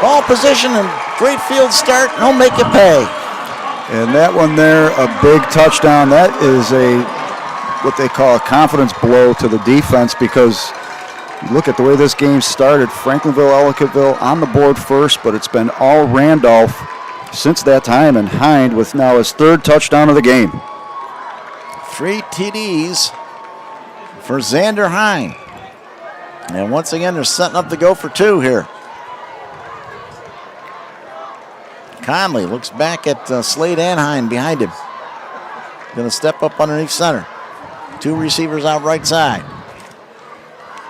ball position and great field start, and he'll make you pay. And that one there, a big touchdown. That is what they call a confidence blow to the defense, because you look at the way this game started. Franklinville, Ellicottville on the board first, but it's been all Randolph since that time, and Hind with now his third touchdown of the game. 3 TDs for Xander Hind. And once again, they're setting up to go for 2 here. Conley looks back at Slade and Hind behind him. Going to step up underneath center. 2 receivers out right side.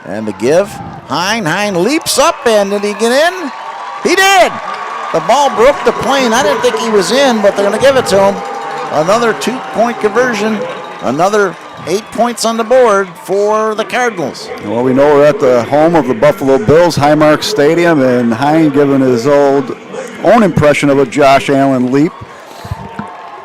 And the give. Hind leaps up, and did he get in? He did! The ball broke the plane. I didn't think he was in, but they're going to give it to him. Another 2-point conversion. Another 8 points on the board for the Cardinals. Well, we know we're at the home of the Buffalo Bills, Highmark Stadium, and Hind giving his own impression of a Josh Allen leap.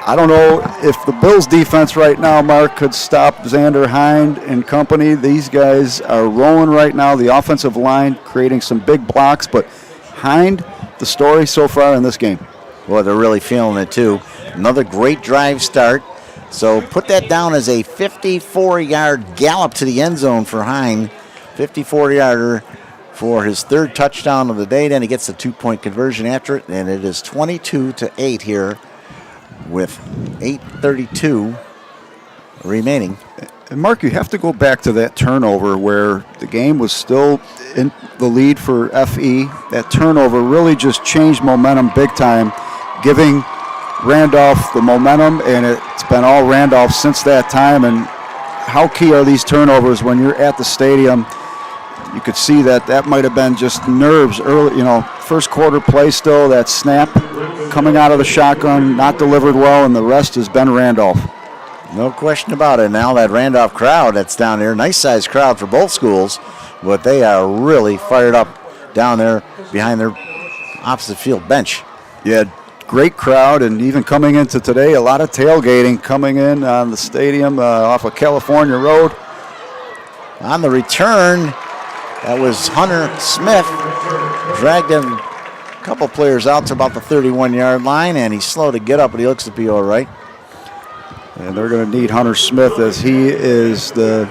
I don't know if the Bills defense right now, Mark, could stop Xander Hind and company. These guys are rolling right now. The offensive line creating some big blocks, but Hind, the story so far in this game. Well, they're really feeling it too. Another great drive start. So put that down as a 54-yard gallop to the end zone for Hind. 54-yarder for his third touchdown of the day. Then he gets the 2-point conversion after it, and it is 22-8 here with 8:32 remaining. And Mark, you have to go back to that turnover where the game was still in the lead for FE. That turnover really just changed momentum big time, giving Randolph the momentum, and it's been all Randolph since that time. And how key are these turnovers when you're at the stadium? You could see that might have been just nerves early, first quarter play still, that snap coming out of the shotgun, not delivered well, and the rest has been Randolph. No question about it. Now that Randolph crowd that's down there, nice sized crowd for both schools, but they are really fired up down there behind their opposite field bench. Yeah, great crowd, and even coming into today, a lot of tailgating coming in on the stadium off of California Road. On the return, that was Hunter Smith. Dragged him a couple players out to about the 31-yard line, and he's slow to get up, but he looks to be all right. And they're going to need Hunter Smith, as he is the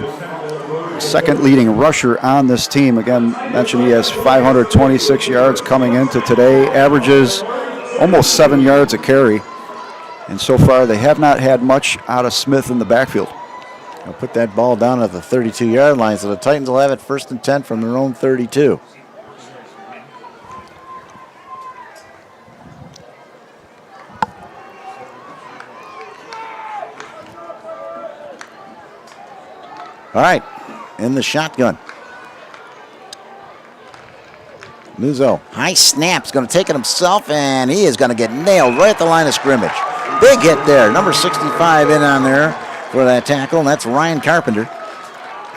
second leading rusher on this team. Again, mentioned he has 526 yards coming into today, averages almost 7 yards a carry. And so far, they have not had much out of Smith in the backfield. I'll put that ball down at the 32-yard line, so the Titans will have it 1st and 10 from their own 32. All right, in the shotgun. Nuzzo, high snap's going to take it himself, and he is going to get nailed right at the line of scrimmage. Big hit there, number 65 in on there for that tackle, and that's Ryan Carpenter.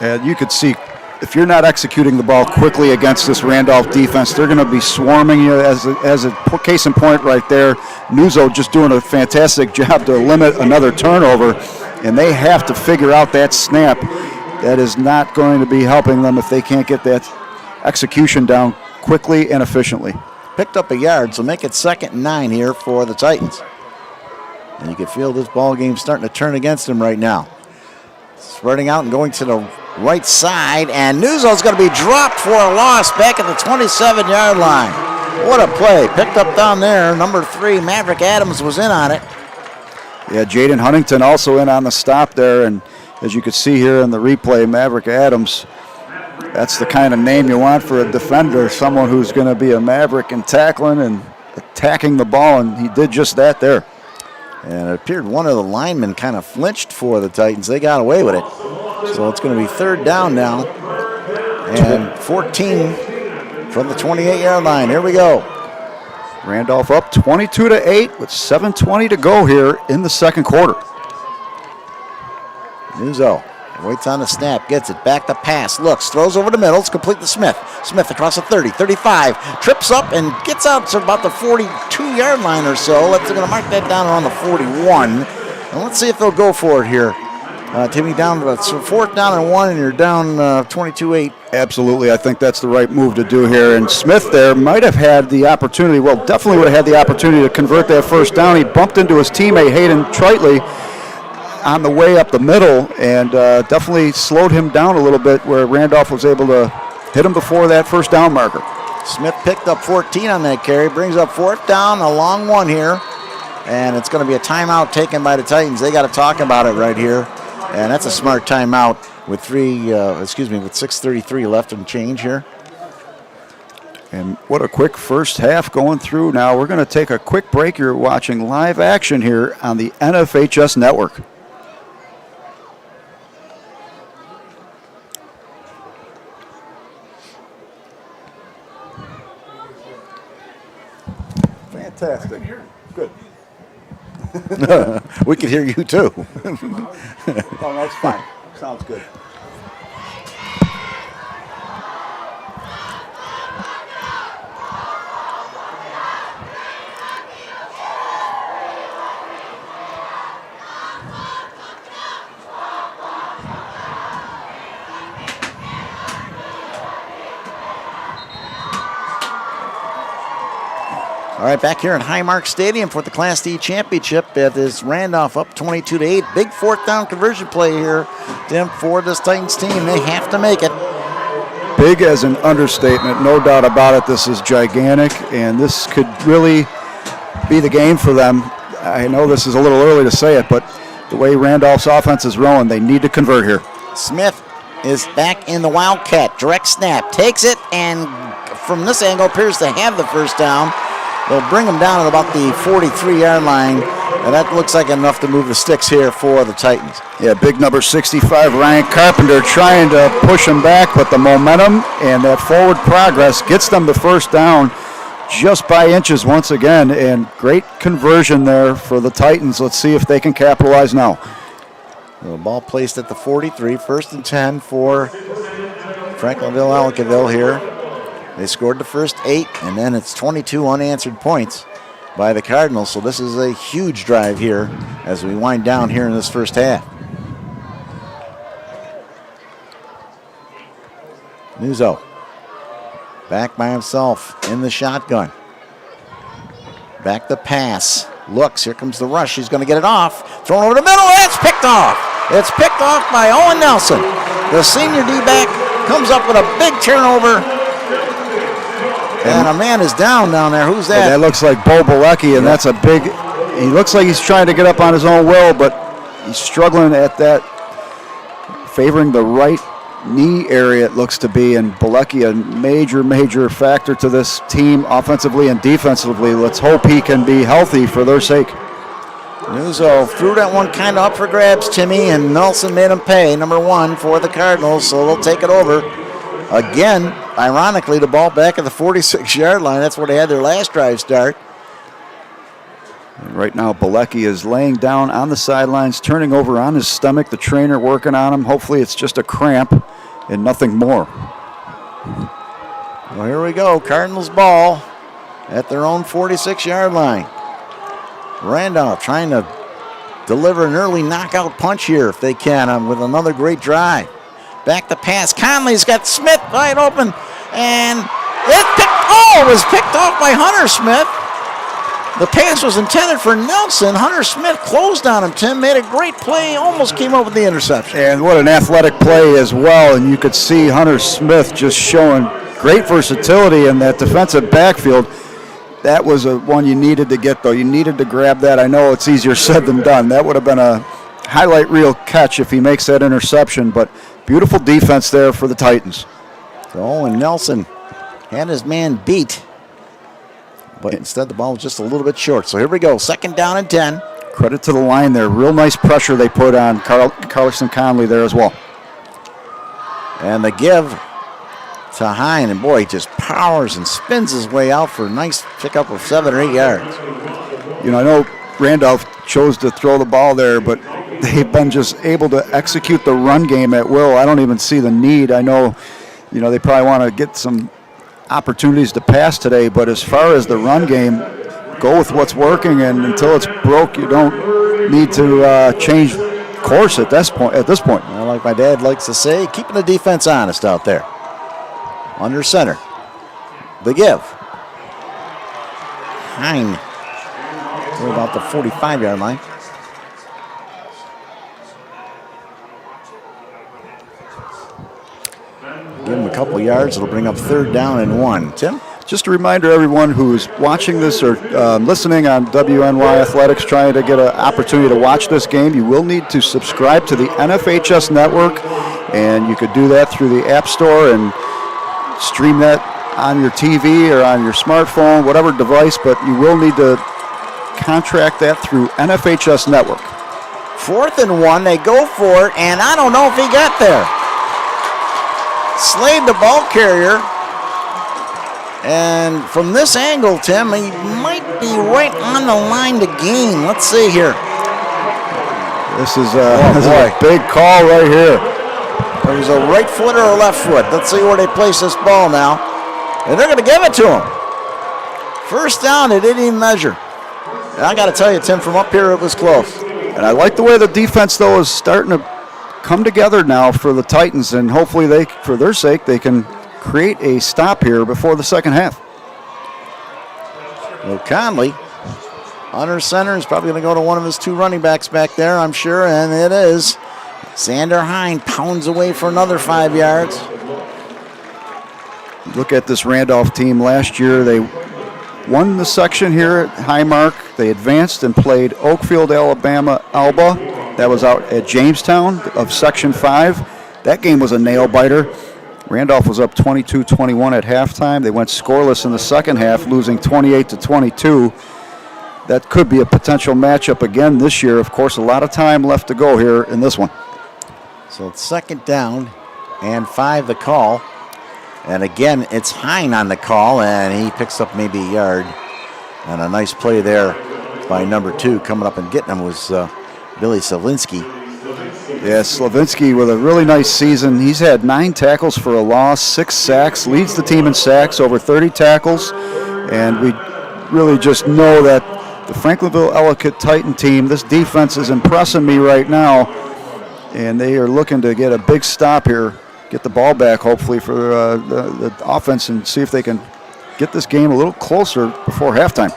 And you could see, if you're not executing the ball quickly against this Randolph defense, they're going to be swarming you. As a case in point right there, Nuzzo just doing a fantastic job to limit another turnover, and they have to figure out that snap. That is not going to be helping them if they can't get that execution down quickly and efficiently. Picked up a yard, so make it 2nd and 9 here for the Titans. And you can feel this ball game starting to turn against them right now. Spreading out and going to the right side, and Nuzzo's going to be dropped for a loss back at the 27-yard line. What a play. Picked up down there. Number 3, Maverick Adams, was in on it. Yeah, Jaden Huntington also in on the stop there, and as you can see here in the replay, Maverick Adams, that's the kind of name you want for a defender, someone who's going to be a maverick in tackling and attacking the ball, and he did just that there. And it appeared one of the linemen kind of flinched for the Titans. They got away with it. So it's going to be 3rd down now. And 14 from the 28-yard line. Here we go. Randolph up 22-8 with 7:20 to go here in the second quarter. Nuzzo waits on the snap, gets it, back to pass, looks, throws over the middle, it's complete to Smith. Smith across the 30, 35, trips up and gets out to about the 42-yard line or so. They're going to mark that down around the 41. And let's see if they'll go for it here. Timmy, down to fourth down and 1, and you're down 22-8. Absolutely. I think that's the right move to do here. And Smith there might have had the opportunity, well, definitely would have had the opportunity to convert that first down. He bumped into his teammate, Hayden Tritley, on the way up the middle, and definitely slowed him down a little bit where Randolph was able to hit him before that first down marker. Smith picked up 14 on that carry, brings up fourth down, a long one here, and it's going to be a timeout taken by the Titans. They got to talk about it right here, and that's a smart timeout with 6:33 left and change here. And what a quick first half going through. Now we're going to take a quick break. You're watching live action here on the NFHS Network. Fantastic. Good. We could hear you too. Oh, that's fine. Sounds good. All right, back here at Highmark Stadium for the Class D Championship. It is Randolph up 22-8. Big fourth down conversion play here, Tim, for this Titans team. They have to make it. Big as an understatement, no doubt about it. This is gigantic, and this could really be the game for them. I know this is a little early to say it, but the way Randolph's offense is rolling, they need to convert here. Smith is back in the Wildcat. Direct snap. Takes it, and from this angle appears to have the first down. They'll bring him down at about the 43-yard line, and that looks like enough to move the sticks here for the Titans. Yeah, big number 65, Ryan Carpenter, trying to push him back, but the momentum and that forward progress gets them the first down just by inches once again, and great conversion there for the Titans. Let's see if they can capitalize now. The ball placed at the 43, first and 10 for Franklinville, Ellicottville here. They scored the first 8, and then it's 22 unanswered points by the Cardinals. So this is a huge drive here as we wind down here in this first half. Nuzzo back by himself in the shotgun. Back the pass. Looks, here comes the rush. He's going to get it off. Thrown over the middle. It's picked off. It's picked off by Owen Nelson. The senior D-back comes up with a big turnover. And a man is down there. Who's that? That looks like Bo Bilecki, and that's a big, he looks like he's trying to get up on his own will, but he's struggling at that, favoring the right knee area it looks to be, and Bilecki a major factor to this team offensively and defensively. Let's hope he can be healthy for their sake. Nuzzo threw that one kind of up for grabs, Timmy, and Nelson made him pay, number 1 for the Cardinals, so they'll take it over. Again, ironically, the ball back at the 46-yard line. That's where they had their last drive start. And right now, Bilecki is laying down on the sidelines, turning over on his stomach. The trainer working on him. Hopefully it's just a cramp and nothing more. Well, here we go. Cardinals ball at their own 46-yard line. Randolph trying to deliver an early knockout punch here if they can with another great drive. Back the pass. Conley's got Smith wide open, and it was picked off by Hunter Smith. The pass was intended for Nelson. Hunter Smith closed on him, Tim, made a great play, almost came up with the interception. And what an athletic play as well, and you could see Hunter Smith just showing great versatility in that defensive backfield. That was one you needed to get, though. You needed to grab that. I know it's easier said than done. That would have been a highlight reel catch if he makes that interception, but beautiful defense there for the Titans. So, and Nelson had his man beat, but instead the ball was just a little bit short. So here we go, 2nd down and 10. Credit to the line there. Real nice pressure they put on Carson Conley there as well. And the give to Hine, and boy, he just powers and spins his way out for a nice pickup of 7 or 8 yards. You know, I know Randolph chose to throw the ball there, but they've been just able to execute the run game at will. I don't even see the need. I know, you know, they probably want to get some opportunities to pass today, but as far as the run game, go with what's working, and until it's broke, you don't need to change course at this point. Well, like my dad likes to say, keeping the defense honest out there. Under center. The give. Hine. We're about the 45-yard line. Give him a couple yards. It'll bring up 3rd down and 1. Tim? Just a reminder, everyone who's watching this or listening on WNY Athletics, trying to get an opportunity to watch this game, you will need to subscribe to the NFHS Network, and you could do that through the App Store and stream that on your TV or on your smartphone, whatever device, but you will need to contract that through NFHS Network. 4th and 1, they go for it, and I don't know if he got there. Slade the ball carrier. And from this angle, Tim, he might be right on the line to gain. Let's see here. This is a big call right here. It was a right foot or a left foot. Let's see where they place this ball now. And they're going to give it to him. 1st down, they didn't even measure. And I got to tell you, Tim, from up here, it was close. And I like the way the defense, though, is starting to come together now for the Titans, and hopefully they, for their sake, they can create a stop here before the second half. Well, Conley, under center, is probably going to go to one of his 2 running backs back there, I'm sure, and it is. Xander Hine pounds away for another 5 yards. Look at this Randolph team. Last year, they won the section here at Highmark. They advanced and played Oakfield, Alabama, Alba. That was out at Jamestown of Section 5. That game was a nail-biter. Randolph was up 22-21 at halftime. They went scoreless in the second half, losing 28-22. That could be a potential matchup again this year. Of course, a lot of time left to go here in this one. So it's 2nd down and 5 the call. And again, it's Hine on the call, and he picks up maybe a yard. And a nice play there by number 2. Coming up and getting him was Billy Slavinsky. Yeah, Slavinsky with a really nice season. He's had 9 tackles for a loss, 6 sacks, leads the team in sacks, over 30 tackles. And we really just know that the Franklinville Ellicott Titan team, this defense is impressing me right now. And they are looking to get a big stop here, get the ball back hopefully for the offense, and see if they can get this game a little closer before halftime.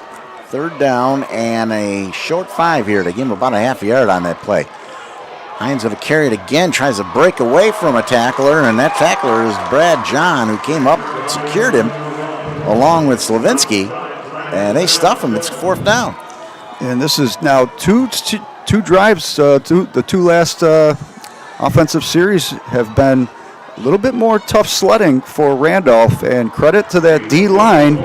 3rd down and a short 5 here. They give him about a half a yard on that play. Hines going to carry it again, tries to break away from a tackler, and that tackler is Brad John, who came up, secured him, along with Slavinsky, and they stuff him. It's 4th down. And this is now two drives. The 2 last offensive series have been a little bit more tough sledding for Randolph, and credit to that D-line,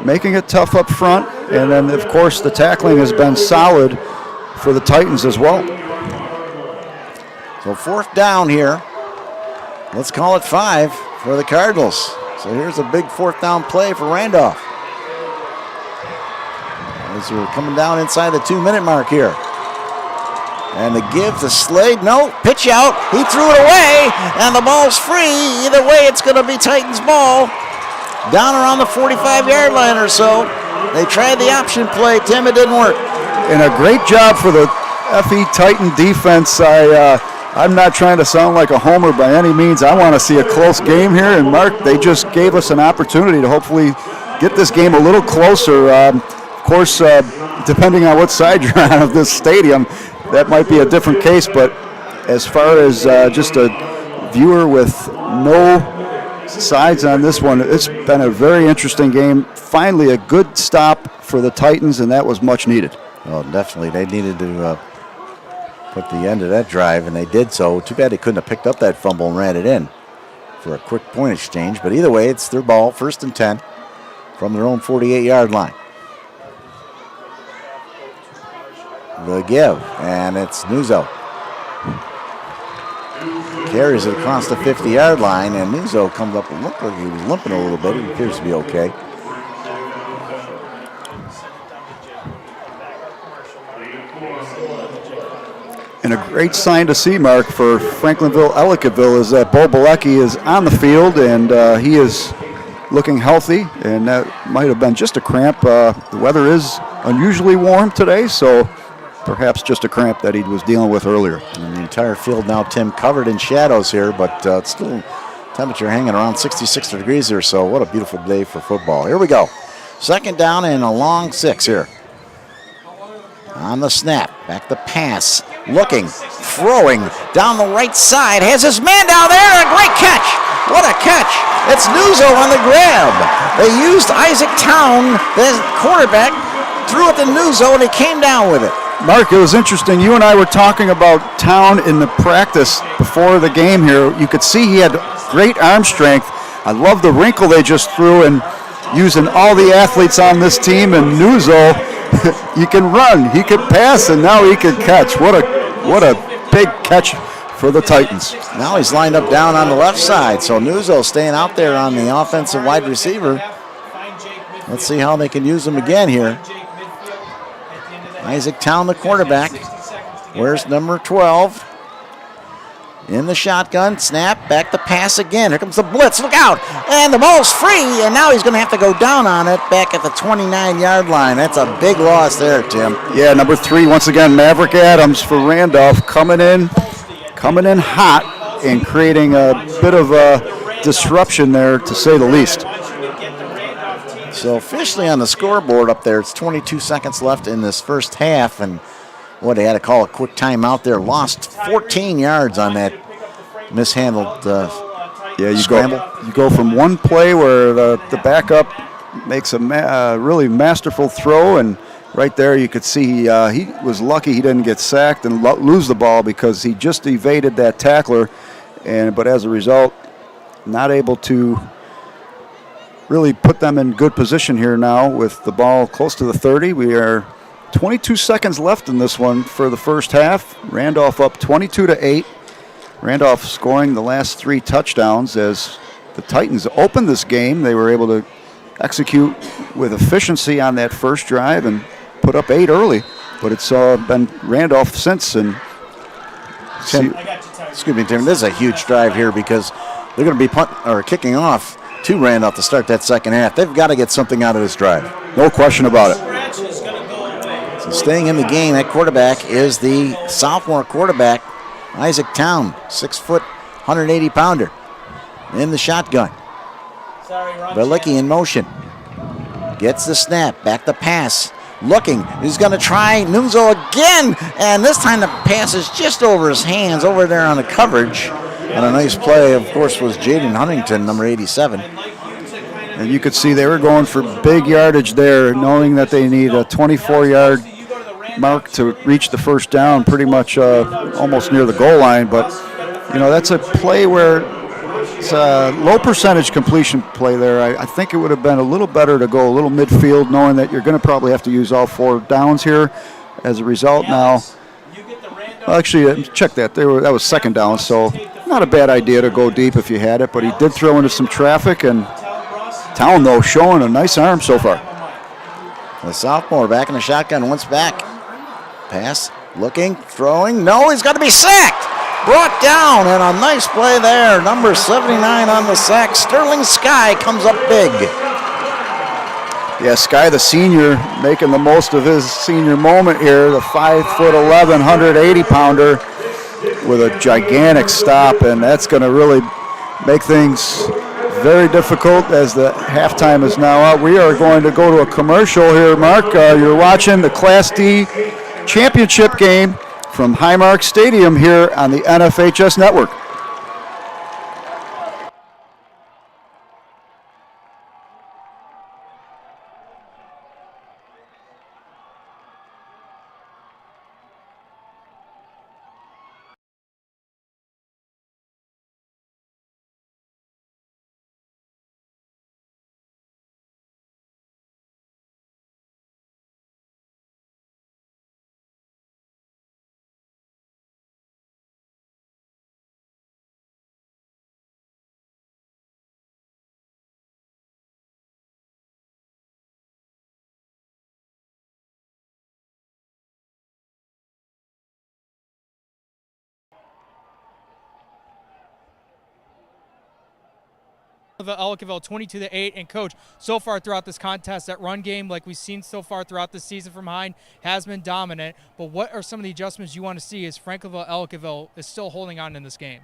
making it tough up front, and then, of course, the tackling has been solid for the Titans as well. So 4th down here. Let's call it 5 for the Cardinals. So here's a big 4th down play for Randolph. As we're coming down inside the 2-minute mark here. And the give to Slade. No, pitch out. He threw it away, and the ball's free. Either way, it's going to be Titans ball. Down around the 45-yard line or so. They tried the option play. Tim, it didn't work. And a great job for the FE Titan defense. I'm not trying to sound like a homer by any means. I want to see a close game here. And, Mark, they just gave us an opportunity to hopefully get this game a little closer. Of course, depending on what side you're on of this stadium, that might be a different case. But as far as just a viewer with no sides on this one, it's been a very interesting game. Finally, a good stop for the Titans, and that was much needed. Oh, definitely. They needed to put the end of that drive, and they did so. Too bad they couldn't have picked up that fumble and ran it in for a quick point exchange. But either way, it's their ball, 1st and 10 from their own 48-yard line. The give, and it's Nuzzo. Carries it across the 50-yard line, and Nuzzo comes up and looked like he was limping a little bit. He appears to be okay. And a great sign to see, Mark, for Franklinville, Ellicottville, is that Bo Bilecki is on the field, and he is looking healthy, and that might have been just a cramp. The weather is unusually warm today, so perhaps just a cramp that he was dealing with earlier. And the entire field now, Tim, covered in shadows here, but it's still temperature hanging around 66 degrees or so. What a beautiful day for football. Here we go. Second down and a long 6 here. On the snap, back the pass, looking, throwing down the right side, has his man down there, a great catch. What a catch. It's Nuzzo on the grab. They used Isaac Town, the quarterback, threw it to Nuzzo, and he came down with it. Mark, it was interesting. You and I were talking about Town in the practice before the game here. You could see he had great arm strength. I love the wrinkle they just threw and using all the athletes on this team. And Nuzzo, he can run, he can pass, and now he can catch. What a big catch for the Titans. Now he's lined up down on the left side. So Nuzzo staying out there on the offensive wide receiver. Let's see how they can use him again here. Isaac Town, the quarterback. Where's number 12? In the shotgun, snap, back the pass again. Here comes the blitz, look out. And the ball's free, and now he's going to have to go down on it back at the 29-yard line. That's a big loss there, Tim. Yeah, number 3, once again, Maverick Adams for Randolph coming in hot and creating a bit of a disruption there, to say the least. So officially on the scoreboard up there, it's 22 seconds left in this first half, and they had to call a quick timeout there. Lost 14 yards on that mishandled scramble. You go from one play where the backup makes a really masterful throw, and right there you could see he was lucky he didn't get sacked and lose the ball because he just evaded that tackler, but as a result, not able to really put them in good position here now with the ball close to the 30. We are 22 seconds left in this one for the first half. Randolph up 22-8. Randolph scoring the last 3 touchdowns as the Titans opened this game. They were able to execute with efficiency on that first drive and put up 8 early. But it's been Randolph since. And excuse me, Tim. This is a huge drive here because they're going to be kicking off to Randolph to start that second half. They've got to get something out of this drive. No question about it. So staying in the game, that quarterback is the sophomore quarterback, Isaac Town, 6 foot, 180-pounder, in the shotgun. Velicki in motion. Gets the snap, back the pass. Looking, he's going to try Nunzo again, and this time the pass is just over his hands, over there on the coverage. And a nice play, of course, was Jaden Huntington, number 87. And you could see they were going for big yardage there, knowing that they need a 24-yard mark to reach the first down, pretty much almost near the goal line. But, that's a play where it's a low percentage completion play there. I think it would have been a little better to go a little midfield, knowing that you're going to probably have to use all 4 downs here. As a result now, actually, check that. That was second down, so not a bad idea to go deep if you had it, but he did throw into some traffic, and Town, though, showing a nice arm so far. The sophomore back in the shotgun, once back. Pass, looking, throwing. No, he's got to be sacked. Brought down, and a nice play there. Number 79 on the sack. Sterling Sky comes up big. Yeah, Sky, the senior, making the most of his senior moment here. The 5'11", 180-pounder with a gigantic stop, and that's going to really make things very difficult as the halftime is now out. We are going to go to a commercial here, Mark. You're watching the Class D championship game from Highmark Stadium here on the NFHS Network. The Ellicottville 22-8, and coach, so far throughout this contest, that run game, like we've seen so far throughout the season from Hine, has been dominant. But what are some of the adjustments you want to see as Franklinville-Ellicottville is still holding on in this game?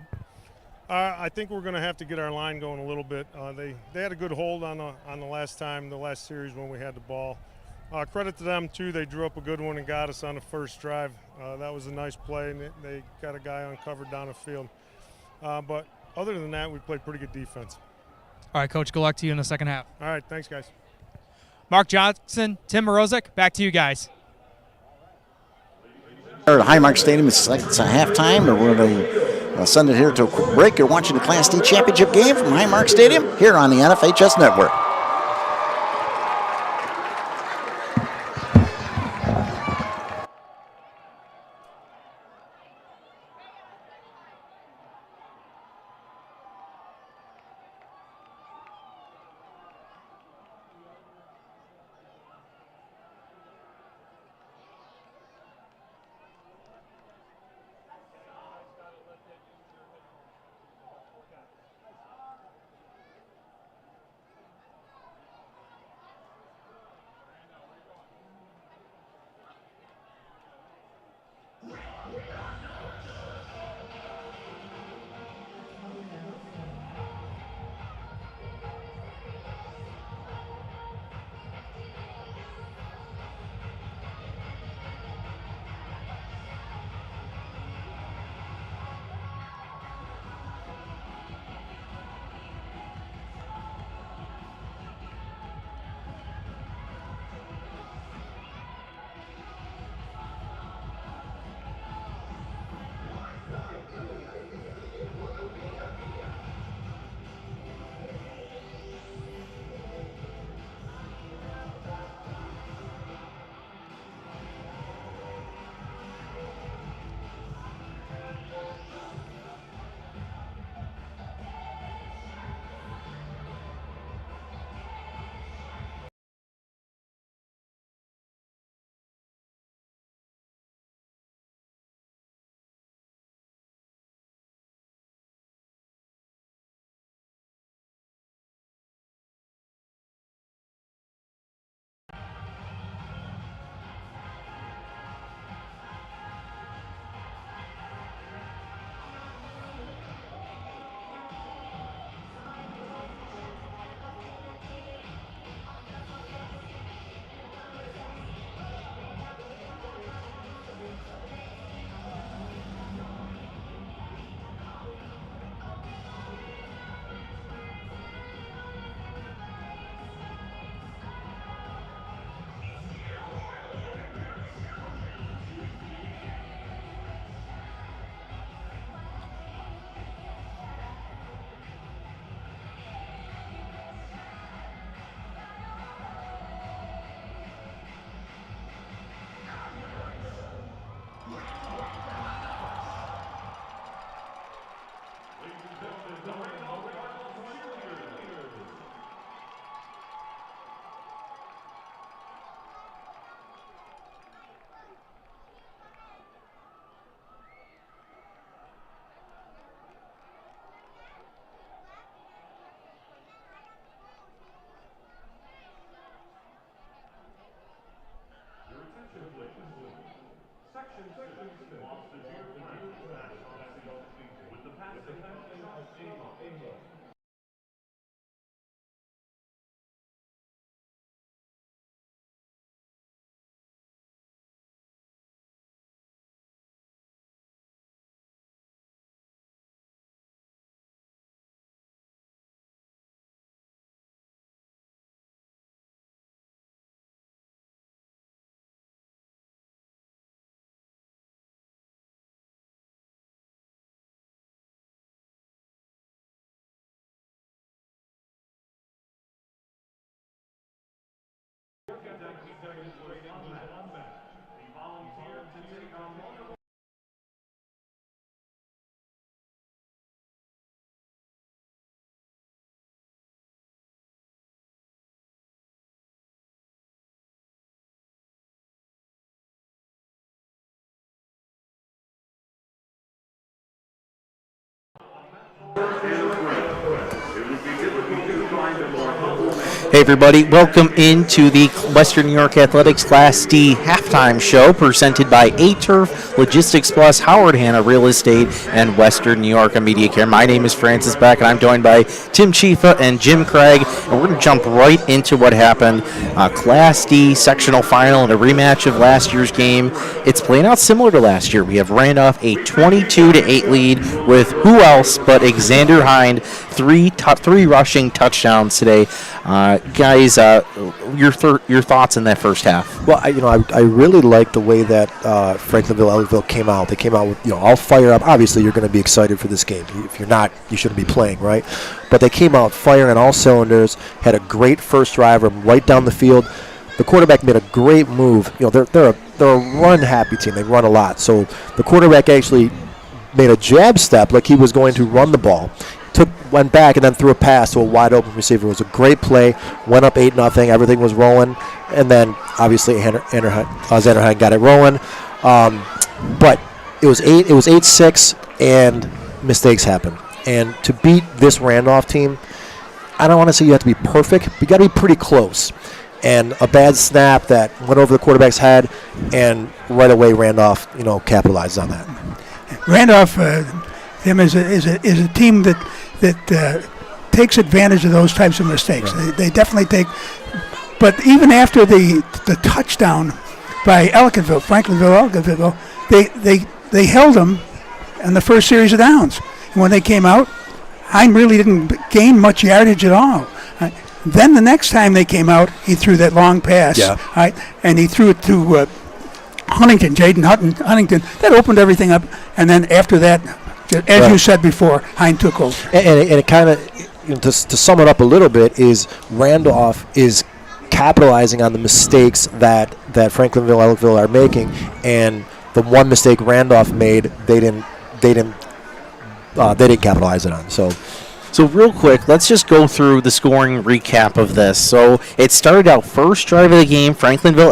I think we're going to have to get our line going a little bit. They had a good hold on the last series when we had the ball. Credit to them too. They drew up a good one and got us on the first drive. That was a nice play, and they got a guy uncovered down the field. But other than that, we played pretty good defense. All right, Coach, good luck to you in the second half. All right, thanks, guys. Mark Johnson, Tim Morozic, back to you guys. At Highmark Stadium, it's halftime, and we're going to send it here to a quick break. You're watching the Class D championship game from Highmark Stadium here on the NFHS Network. It would be Hey everybody, welcome into the Western New York Athletics Class D halftime show presented by A-Turf, Logistics Plus, Howard Hanna Real Estate, and Western New York Media Care. My name is Francis Beck, and I'm joined by Tim Chifa and Jim Craig, and we're going to jump right into what happened. Class D sectional final and a rematch of last year's game. It's playing out similar to last year. We have Randolph a 22-8 lead with who else but Xander Hind, three rushing touchdowns today. Guys, your thoughts in that first half? Well, I really like the way that Franklinville, Ellicottville came out. They came out with, all fire up. Obviously, you're going to be excited for this game. If you're not, you shouldn't be playing, right? But they came out firing on all cylinders, had a great first drive right down the field. The quarterback made a great move. They're a run-happy team. They run a lot. So the quarterback actually made a jab step like he was going to run the ball. Went back and then threw a pass to a wide open receiver. It was a great play. Went up 8-0. Everything was rolling, and then obviously Xander Hind got it rolling. But it was 8-6, and mistakes happened. And to beat this Randolph team, I don't want to say you have to be perfect, but you got to be pretty close. And a bad snap that went over the quarterback's head, and right away Randolph, capitalized on that. Randolph, Tim, is a team that takes advantage of those types of mistakes. Right. They definitely take. But even after the touchdown by Franklinville, they held them in the first series of downs. And when they came out, Hind really didn't gain much yardage at all. Then the next time they came out, he threw that long pass, and he threw it to Jaden Huntington. That opened everything up. And then after that, as you said before, Hind took over. And it kind of, to sum it up a little bit, is Randolph is capitalizing on the mistakes that Franklinville, Ellicottville are making, and the one mistake Randolph made, they didn't capitalize it on. So real quick, let's just go through the scoring recap of this. So it started out first drive of the game, Franklinville,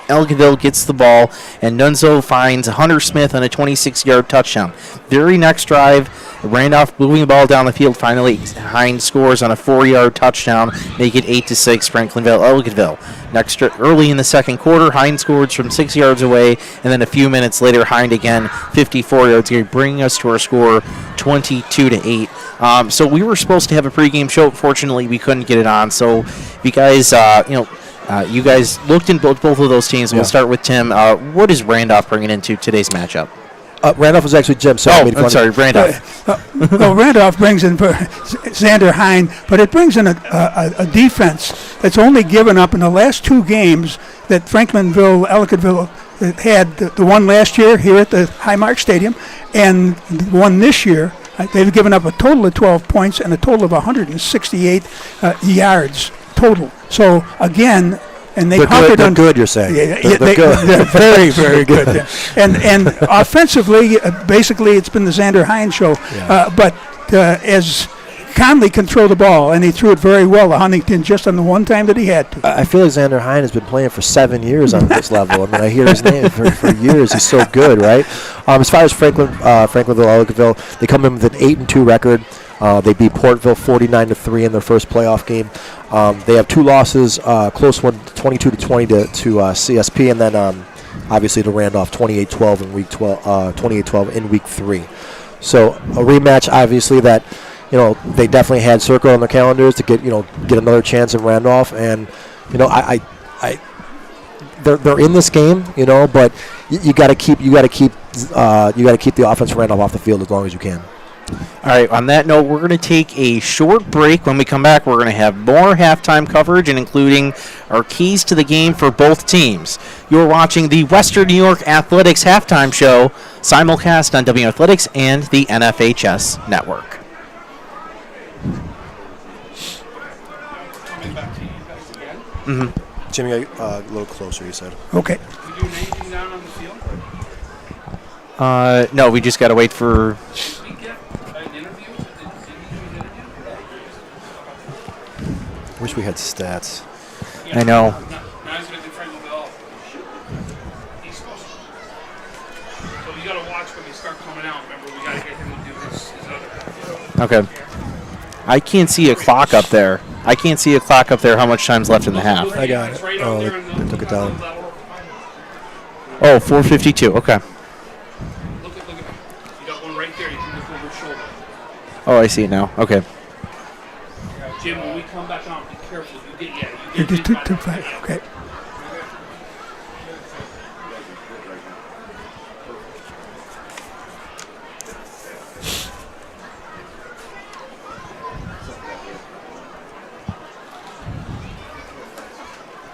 Ellicottville gets the ball, and Nunzo finds Hunter Smith on a 26-yard touchdown. Very next drive, Randolph moving the ball down the field. Finally, Hind scores on a 4-yard touchdown, make it 8-6, Franklinville, Ellicottville. Next, early in the second quarter, Hind scores from 6 yards away, and then a few minutes later, Hind again, 54 yards, bringing us to our score, 22-8. So we were supposed to have a pregame show. Fortunately, we couldn't get it on. So if you guys, you guys looked in both of those teams. We'll start with Tim. What is Randolph bringing into today's matchup? Randolph was actually Jim. I'm sorry, Randolph. Randolph brings in Xander Hind, but it brings in a defense that's only given up in the last two games that Franklinville, Ellicottville had. The one last year here at the Highmark Stadium, and the one this year. They've given up a total of 12 points and a total of 168 yards total. So again, and they they're good. You're saying they're good. They're very, very good. And offensively, basically, it's been the Xander Hind show. Yeah. But as Conley can throw the ball, and he threw it very well to Huntington just on the one time that he had to. I feel like Xander Hind has been playing for 7 years on this level. I mean, I hear his name for years. He's so good, right? As far as Franklinville, Ellicottville, they come in with an 8-2 record. They beat Portville 49-3 in their first playoff game. They have two losses, close one, 22-20 to CSP, and then obviously to Randolph, 28-12 in week 28-12 in week 3. So a rematch, obviously that they definitely had circled on their calendars to get another chance in Randolph, and they're in this game, but you got to keep the offense from Randolph off the field as long as you can. All right, on that note, we're going to take a short break. When we come back, we're going to have more halftime coverage and including our keys to the game for both teams. You're watching the Western New York Athletics Halftime Show, simulcast on W Athletics and the NFHS Network. Mm-hmm. Jimmy, a little closer, you said. Okay. We doing anything down on the field? No, we just got to wait for... Wish we had stats. Yeah, I know. Now he's going to do Franklinville. East Coast. So you got to watch when they start coming out. Remember, we got to get him to do his other. Okay. I can't see a clock up there. I can't see a clock up there how much time's left in the half. I got It's it. right Oh, out there in they the took it down. Oh, 4:52. Okay. Look at. You got one right there. You can look over his shoulder. Oh, I see it now. Okay. Jim, when we come back on, be careful. You You get just hit by too the- fast. Okay.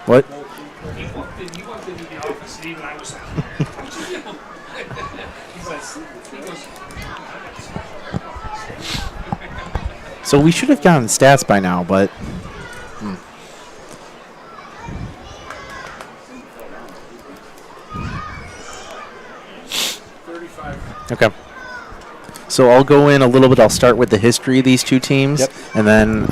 What? He walked into the office, and even I was like, he goes, So we should have gotten stats by now, but. Okay. So I'll go in a little bit. I'll start with the history of these two teams, Yep. and then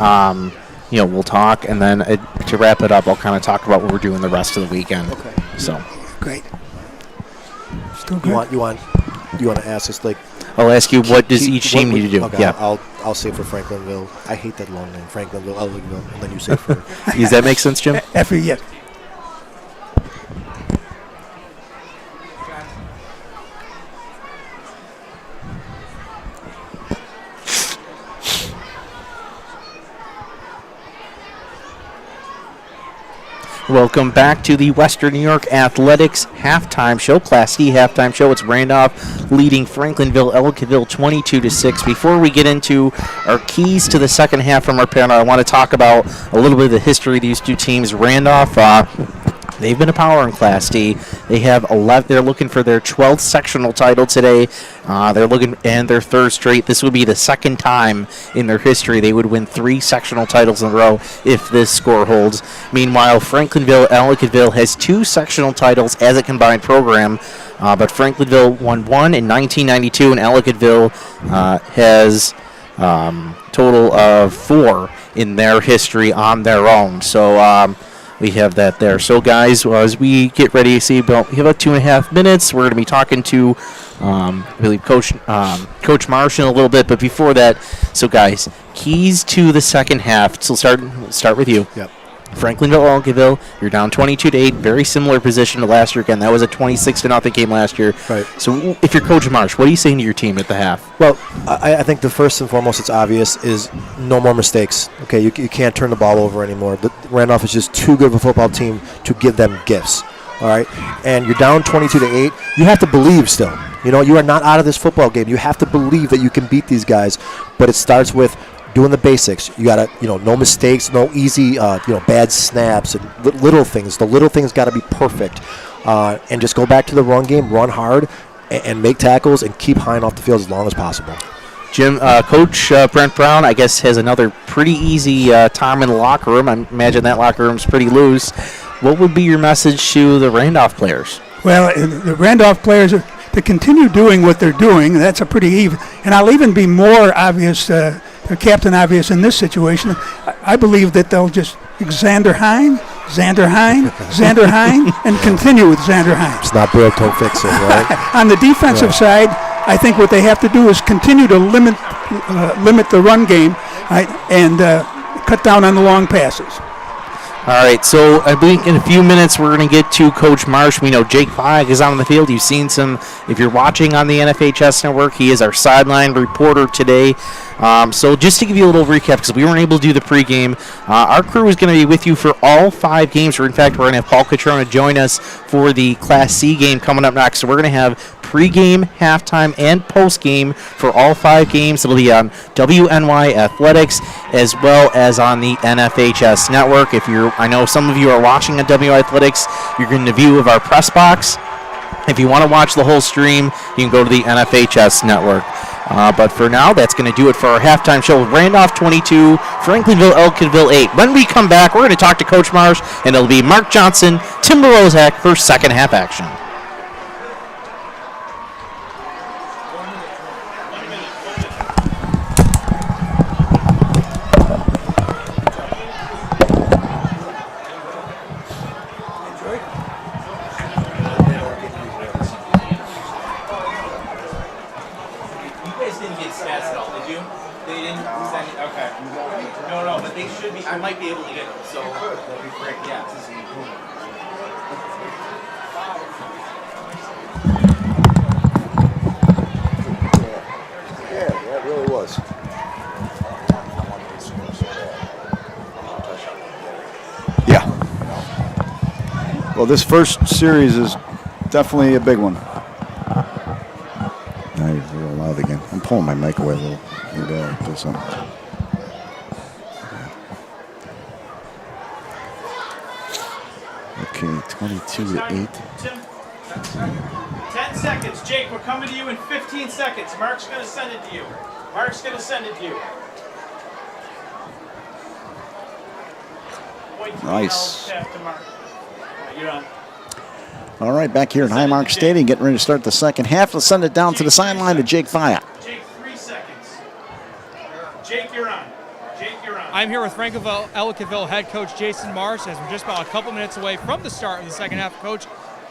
we'll talk, and then to wrap it up, I'll kind of talk about what we're doing the rest of the weekend. Okay. So Great. Still good. You want to ask us like I'll ask you, what does each team need to do? Okay, Yeah. I'll say for Franklinville. I hate that long name, Franklinville, Ellicottville, and then you say for Does that make sense, Jim? Yes. Welcome back to the Western New York Athletics halftime show, Class D halftime show. It's Randolph leading Franklinville, Ellicottville 22-6. Before we get into our keys to the second half from our panel, I want to talk about a little bit of the history of these two teams. Randolph, they've been a power in Class D. They have 11. They're looking for their 12th sectional title today. They're looking and their third straight. This would be the second time in their history they would win 3 sectional titles in a row if this score holds. Meanwhile, Ellicottville has 2 sectional titles as a combined program, but Franklinville won 1 in 1992, and Ellicottville has total of 4 in their history on their own. So we have that there. So, guys, as we get ready to see, we have about 2.5 minutes. We're going to be talking to, I believe, Coach Marsh in a little bit. But before that, so, guys, keys to the second half. So, we'll start with you. Yep. Franklinville, Ellicottville, you're down 22-8. Very similar position to last year. Again, that was a 26-0 game last year. Right. So, if you're Coach Marsh, what are you saying to your team at the half? Well, I think the first and foremost, it's obvious, is no more mistakes. Okay, you can't turn the ball over anymore. Randolph is just too good of a football team to give them gifts. All right, and you're down 22-8. You have to believe still. You know, you are not out of this football game. You have to believe that you can beat these guys, but it starts with doing the basics. You gotta, no mistakes, no easy, bad snaps and little things. The little things got to be perfect, and just go back to the run game, run hard, and make tackles and keep Hine off the field as long as possible. Jim, Coach Brent Brown, I guess, has another pretty easy time in the locker room. I imagine that locker room's pretty loose. What would be your message to the Randolph players? Well, the Randolph players are to continue doing what they're doing. That's a pretty even. And I'll even be more obvious, Captain Obvious in this situation. I believe that they'll just Xander Hine, and continue with Xander Hine. It's not broke, don't fix it, right? On the defensive side, I think what they have to do is continue to limit the run game, right, and cut down on the long passes. All right, so I believe in a few minutes we're going to get to Coach Marsh. We know Jake Feig is on the field. You've seen some, if you're watching on the NFHS Network, he is our sideline reporter today. So just to give you a little recap, because we weren't able to do the pregame, our crew is going to be with you for all 5 games. In fact, we're going to have Paul Catrona join us for the Class C game coming up next. So we're going to have pregame, halftime, and postgame for all 5 games. It'll be on WNY Athletics as well as on the NFHS Network. I know some of you are watching on WNY Athletics. You're getting a view of our press box. If you want to watch the whole stream, you can go to the NFHS Network. But for now, that's going to do it for our halftime show. Randolph 22, Franklinville, Ellicottville 8. When we come back, we're going to talk to Coach Marsh, and it'll be Mark Johnson, Tim Morozak for second half action. They didn't lose any. Okay. No, but they should be. I might be able to get them. So that'll be great. Yeah. Yeah, it really was. Yeah. Well, this first series is definitely a big one. Now you're a little loud again. I'm pulling my mic away a little. Maybe I'll do something. Okay, 22-8. Tim, 10 seconds. Jake, we're coming to you in 15 seconds. Mark's going to send it to you. Nice. Mark. You're on. All right, back here at Highmark Stadium, getting ready to start the second half. Let's send it down to the sideline to Jake Faya. Jake, 3 seconds. Jake, you're on. I'm here with Franklinville Ellicottville head coach Jason Marsh as we're just about a couple minutes away from the start of the second half. Coach,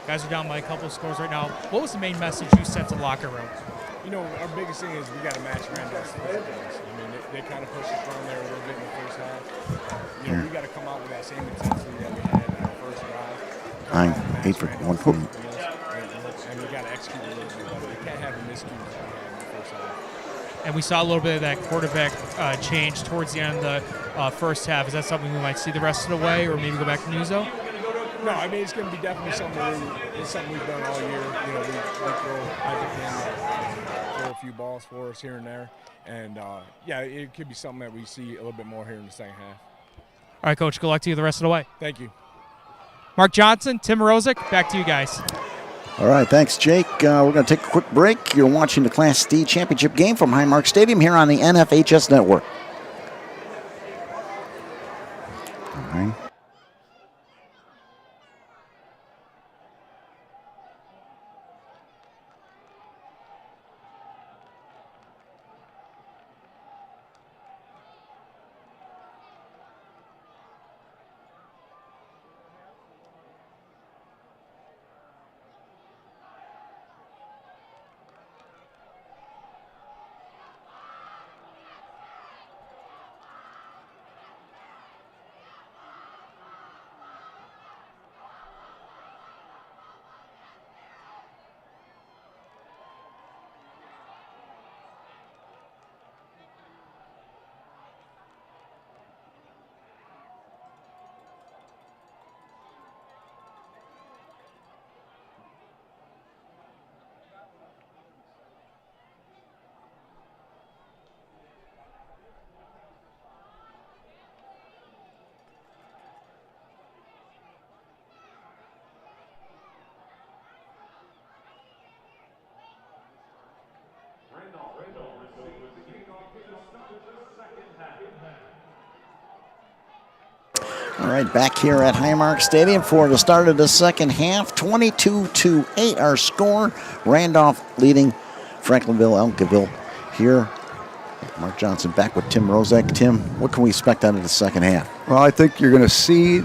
guys are down by a couple of scores right now. What was the main message you sent to the locker room? You know, our biggest thing is we got to match Randolph's physical games. I mean, they kind of pushed us around there a little bit in the first half. You know, we got to come out with that same intensity that we had in our first drive. 8 for 1 point. And we got to execute a little bit better. We can't have a miscue that we had in the first half. And we saw a little bit of that quarterback change towards the end of the first half. Is that something we might see the rest of the way, or maybe go back to Nuzo? No, I mean, it's going to be definitely something we've done all year. You know, we throw throw a few balls for us here and there. And, yeah, it could be something that we see a little bit more here in the second half. All right, Coach, good luck to you the rest of the way. Thank you. Mark Johnson, Tim Morozic, back to you guys. All right, thanks, Jake. We're going to take a quick break. You're watching the Class D championship game from Highmark Stadium here on the NFHS Network. All right. All right, back here at Highmark Stadium for the start of the second half. 22-8 our score. Randolph leading Franklinville, Ellicottville here. Mark Johnson back with Tim Rozek. Tim, what can we expect out of the second half? Well, I think you're going to see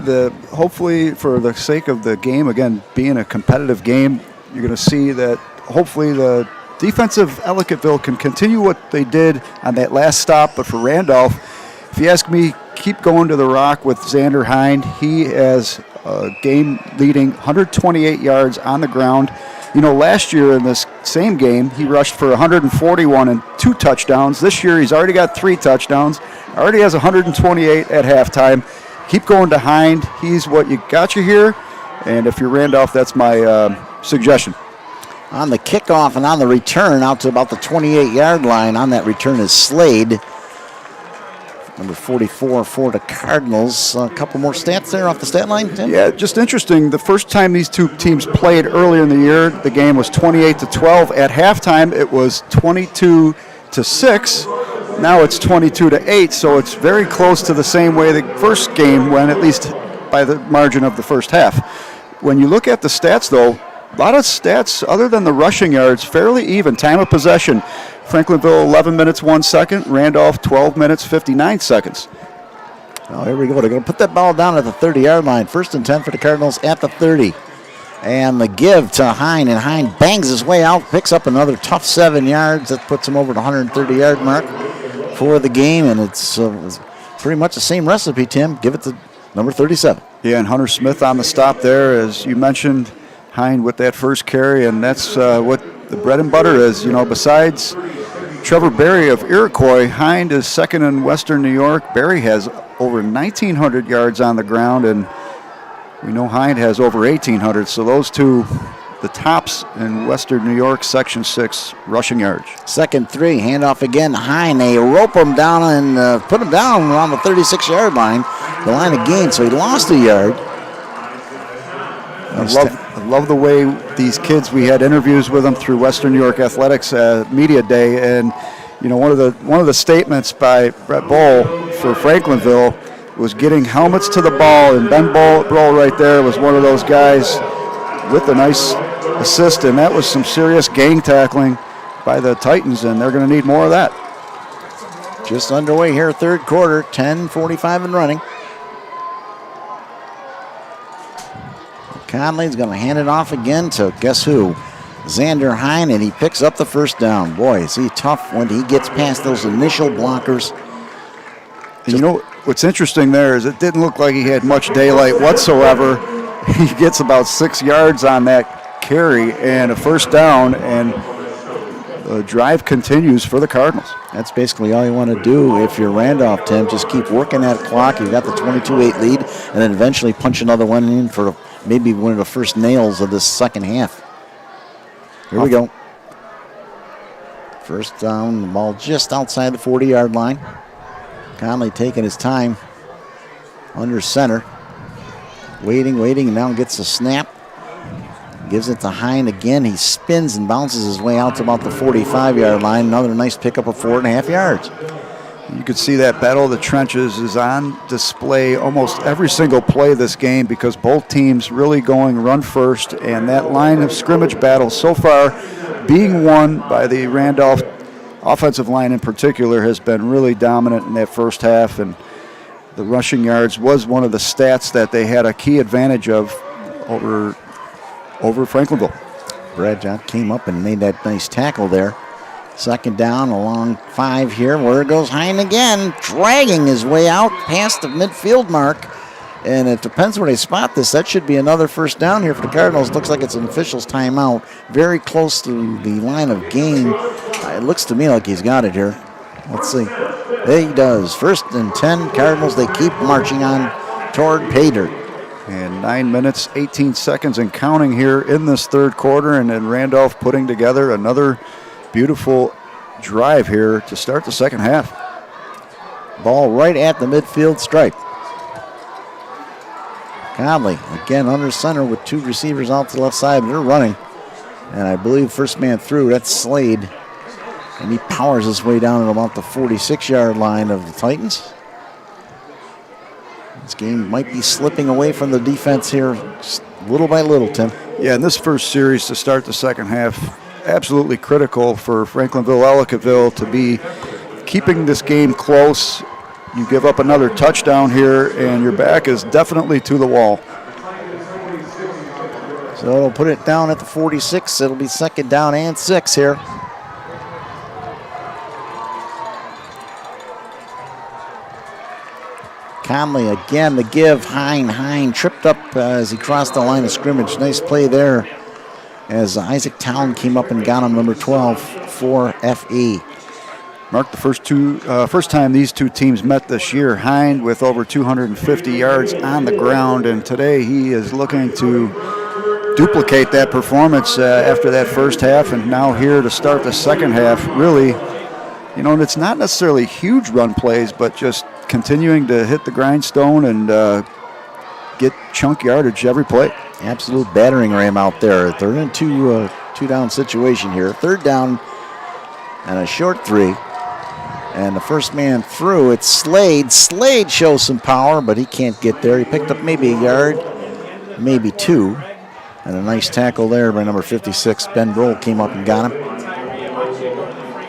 hopefully for the sake of the game, again, being a competitive game, you're going to see that hopefully the defensive Ellicottville can continue what they did on that last stop. But for Randolph, if you ask me, keep going to the rock with Xander Hind. He has a game-leading 128 yards on the ground. You know, last year in this same game, he rushed for 141 and 2 touchdowns. This year, he's already got 3 touchdowns. Already has 128 at halftime. Keep going to Hind. He's what you got you here. And if you're Randolph, that's my suggestion. On the kickoff and on the return out to about the 28-yard line. On that return is Slade. Number 44 for the Cardinals. A couple more stats there off the stat line, Tim? Yeah, just interesting. The first time these two teams played earlier in the year, the game was 28-12. At halftime, it was 22-6. Now it's 22-8, so it's very close to the same way the first game went, at least by the margin of the first half. When you look at the stats, though, a lot of stats other than the rushing yards, fairly even. Time of possession. Franklinville 11 minutes 1 second, Randolph 12 minutes 59 seconds. Oh, here we go. They're going to put that ball down at the 30-yard line. 1st and 10 for the Cardinals at the 30. And the give to Hind, and Hind bangs his way out, picks up another tough 7 yards. That puts him over the 130-yard mark. for the game, and it's pretty much the same recipe, Tim. Give it to number 37. Yeah, and Hunter Smith on the stop there, as you mentioned, Hind with that first carry, and that's what the bread and butter is. Besides Trevor Berry of Iroquois, Hind is second in Western New York. Berry has over 1,900 yards on the ground, and we know Hind has over 1,800, so those two, the tops in Western New York, Section 6 rushing yards. 2nd 3, handoff again. Hine, they rope him down and put him down around the 36-yard line, the line of gain, so he lost a yard. I love the way these kids, we had interviews with them through Western New York Athletics Media Day, and one of the statements by Brett Bowl for Franklinville was getting helmets to the ball, and Ben Bowl right there was one of those guys with a nice assist, and that was some serious gang tackling by the Titans, and they're going to need more of that. Just underway here, third quarter, 10:45 and running. Conley's going to hand it off again to guess who? Xander Hine, and he picks up the first down. Boy, is he tough when he gets past those initial blockers. And what's interesting there is it didn't look like he had much daylight whatsoever. He gets about 6 yards on that carry and a first down, and the drive continues for the Cardinals. That's basically all you want to do if you're Randolph, Tim. Just keep working that clock. You've got the 22-8 lead, and then eventually punch another one in for maybe one of the first nails of this second half. Here we go. First down, the ball just outside the 40-yard line. Conley taking his time under center. Waiting, and now gets a snap. Gives it to Hine again. He spins and bounces his way out to about the 45-yard line. Another nice pickup of 4.5 yards. You could see that battle of the trenches is on display almost every single play this game because both teams really going run first, and that line of scrimmage battle so far being won by the Randolph offensive line in particular has been really dominant in that first half, and the rushing yards was one of the stats that they had a key advantage of over Franklinville. Brad John came up and made that nice tackle there. Second down, along 5 here. Where goes Hine again, dragging his way out past the midfield mark. And it depends where they spot this. That should be another first down here for the Cardinals. Looks like it's an official's timeout. Very close to the line of game. It looks to me like he's got it here. Let's see. There he does. 1st and 10. Cardinals, they keep marching on toward pay dirt. And 9 minutes, 18 seconds and counting here in this third quarter. And then Randolph putting together another beautiful drive here to start the second half. Ball right at the midfield stripe. Conley again under center with 2 receivers out to the left side. They're running. And I believe first man through, that's Slade. And he powers his way down at about the 46-yard line of the Titans. This game might be slipping away from the defense here little by little, Tim. Yeah, in this first series to start the second half, absolutely critical for Franklinville, Ellicottville to be keeping this game close. You give up another touchdown here, and your back is definitely to the wall. So it'll put it down at the 46. It'll be second down and 6 here. Conley again, the give. Hine tripped up as he crossed the line of scrimmage. Nice play there as Isaac Town came up and got him, number 12 for FE. Mark, the first time these two teams met this year, Hine with over 250 yards on the ground, and today he is looking to duplicate that performance after that first half, and now here to start the second half. Really, and it's not necessarily huge run plays, but just continuing to hit the grindstone and get chunk yardage every play. Absolute battering ram out there. They're in a two-down situation here. Third down and a short 3. And the first man through, it's Slade. Slade shows some power, but he can't get there. He picked up maybe a yard, maybe 2. And a nice tackle there by number 56. Ben Broll came up and got him.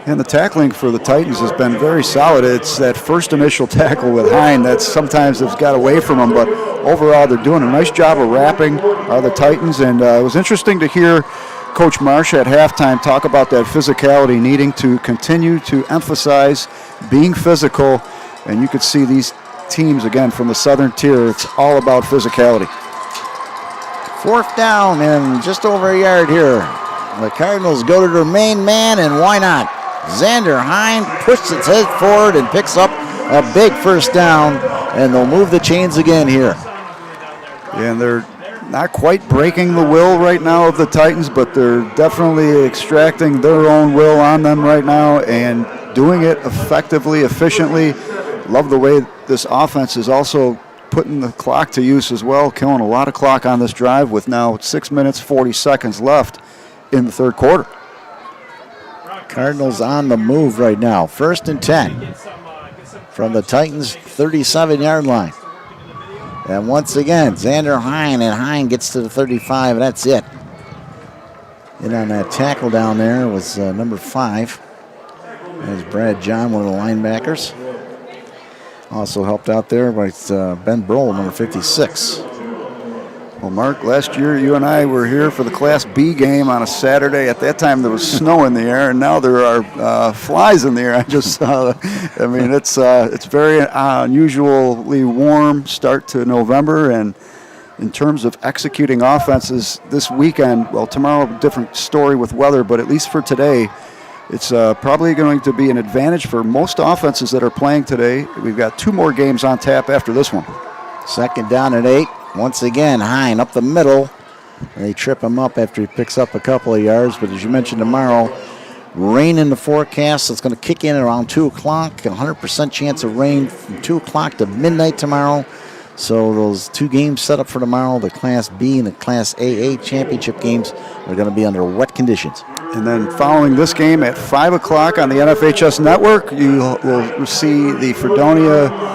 And the tackling for the Titans has been very solid. It's that first initial tackle with Hine that sometimes has got away from them, but overall they're doing a nice job of wrapping the Titans. And it was interesting to hear Coach Marsh at halftime talk about that physicality, needing to continue to emphasize being physical. And you could see these teams, again, from the southern tier, it's all about physicality. 4th down and just over a yard here. The Cardinals go to their main man, and why not? Xander Hine pushes its head forward and picks up a big first down, and they'll move the chains again here. And they're not quite breaking the will right now of the Titans, but they're definitely extracting their own will on them right now and doing it effectively, efficiently. Love the way this offense is also putting the clock to use as well, killing a lot of clock on this drive with now 6 minutes, 40 seconds left in the third quarter. Cardinals on the move right now. 1st and 10 from the Titans' 37-yard line. And once again, Xander Hine, and Hine gets to the 35, and that's it. In on that tackle down there was number 5. There's Brad John, one of the linebackers. Also helped out there by Ben Brohl, number 56. Well, Mark, last year you and I were here for the Class B game on a Saturday. At that time there was snow in the air, and now there are flies in the air. I just saw. I mean, it's very unusually warm start to November, and in terms of executing offenses this weekend, well, tomorrow different story with weather, but at least for today, it's probably going to be an advantage for most offenses that are playing today. We've got 2 more games on tap after this one. 2nd down and 8. Once again, Hine up the middle. They trip him up after he picks up a couple of yards. But as you mentioned, tomorrow, rain in the forecast. It's going to kick in around 2 o'clock. 100% chance of rain from 2 o'clock to midnight tomorrow. So those 2 games set up for tomorrow, the Class B and the Class AA championship games, are going to be under wet conditions. And then following this game at 5 o'clock on the NFHS Network, you will see the Fredonia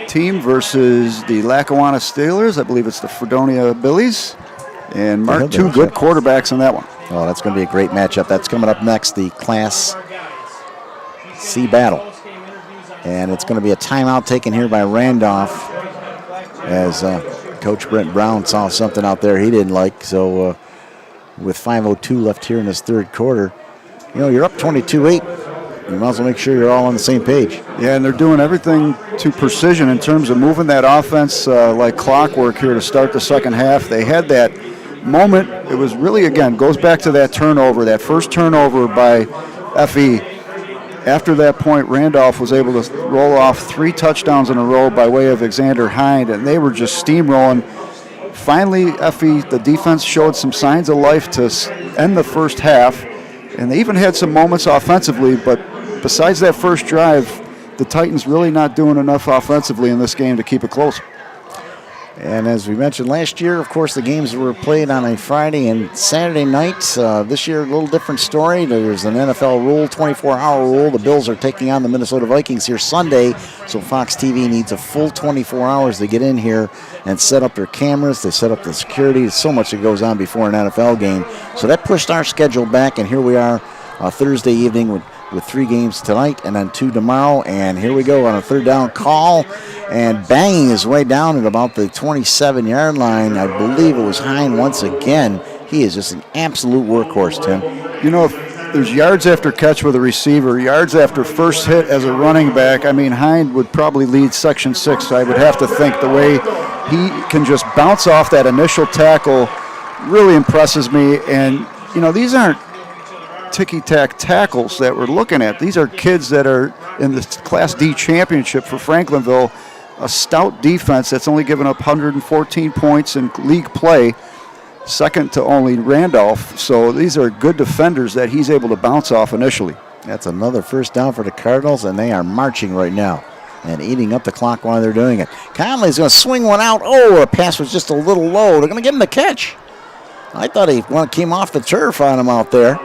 team versus the Lackawanna Steelers. I believe it's the Fredonia Billies. And Mark, 2 good quarterbacks in that one. Oh, that's going to be a great matchup. That's coming up next, the Class C battle. And it's going to be a timeout taken here by Randolph as Coach Brent Brown saw something out there he didn't like. So with 5:02 left here in this third quarter, you know, you're up 22-8. You might as well make sure you're all on the same page. Yeah, and they're doing everything to precision in terms of moving that offense like clockwork here to start the second half. They had that moment. It was really, again, goes back to that turnover, that first turnover by FE. After that point, Randolph was able to roll off 3 touchdowns in a row by way of Xander Hine, and they were just steamrolling. Finally, FE, the defense showed some signs of life to end the first half, and they even had some moments offensively, but besides that first drive, the Titans really not doing enough offensively in this game to keep it close. And as we mentioned last year, of course, the games were played on a Friday and Saturday night. This year, a little different story. There's an NFL rule, 24-hour rule. The Bills are taking on the Minnesota Vikings here Sunday, so Fox TV needs a full 24 hours to get in here and set up their cameras. They set up the security. There's so much that goes on before an NFL game. So that pushed our schedule back, and here we are Thursday evening with 3 games tonight and then 2 tomorrow. And here we go on a third down call, and banging his way down at about the 27-yard line. I believe it was Hine once again. He is just an absolute workhorse, Tim. You know, if there's yards after catch with a receiver, yards after first hit as a running back, I mean, Hine would probably lead Section 6, I would have to think. The way he can just bounce off that initial tackle really impresses me. And, you know, these aren't ticky-tack tackles that we're looking at. These are kids that are in the Class D championship for Franklinville, a stout defense that's only given up 114 points in league play, second to only Randolph. So these are good defenders that he's able to bounce off initially. That's another first down for the Cardinals, and they are marching right now and eating up the clock while they're doing it. Conley's going to swing one out. Oh, the pass was just a little low. They're going to give him the catch. I thought he came off the turf on him out there.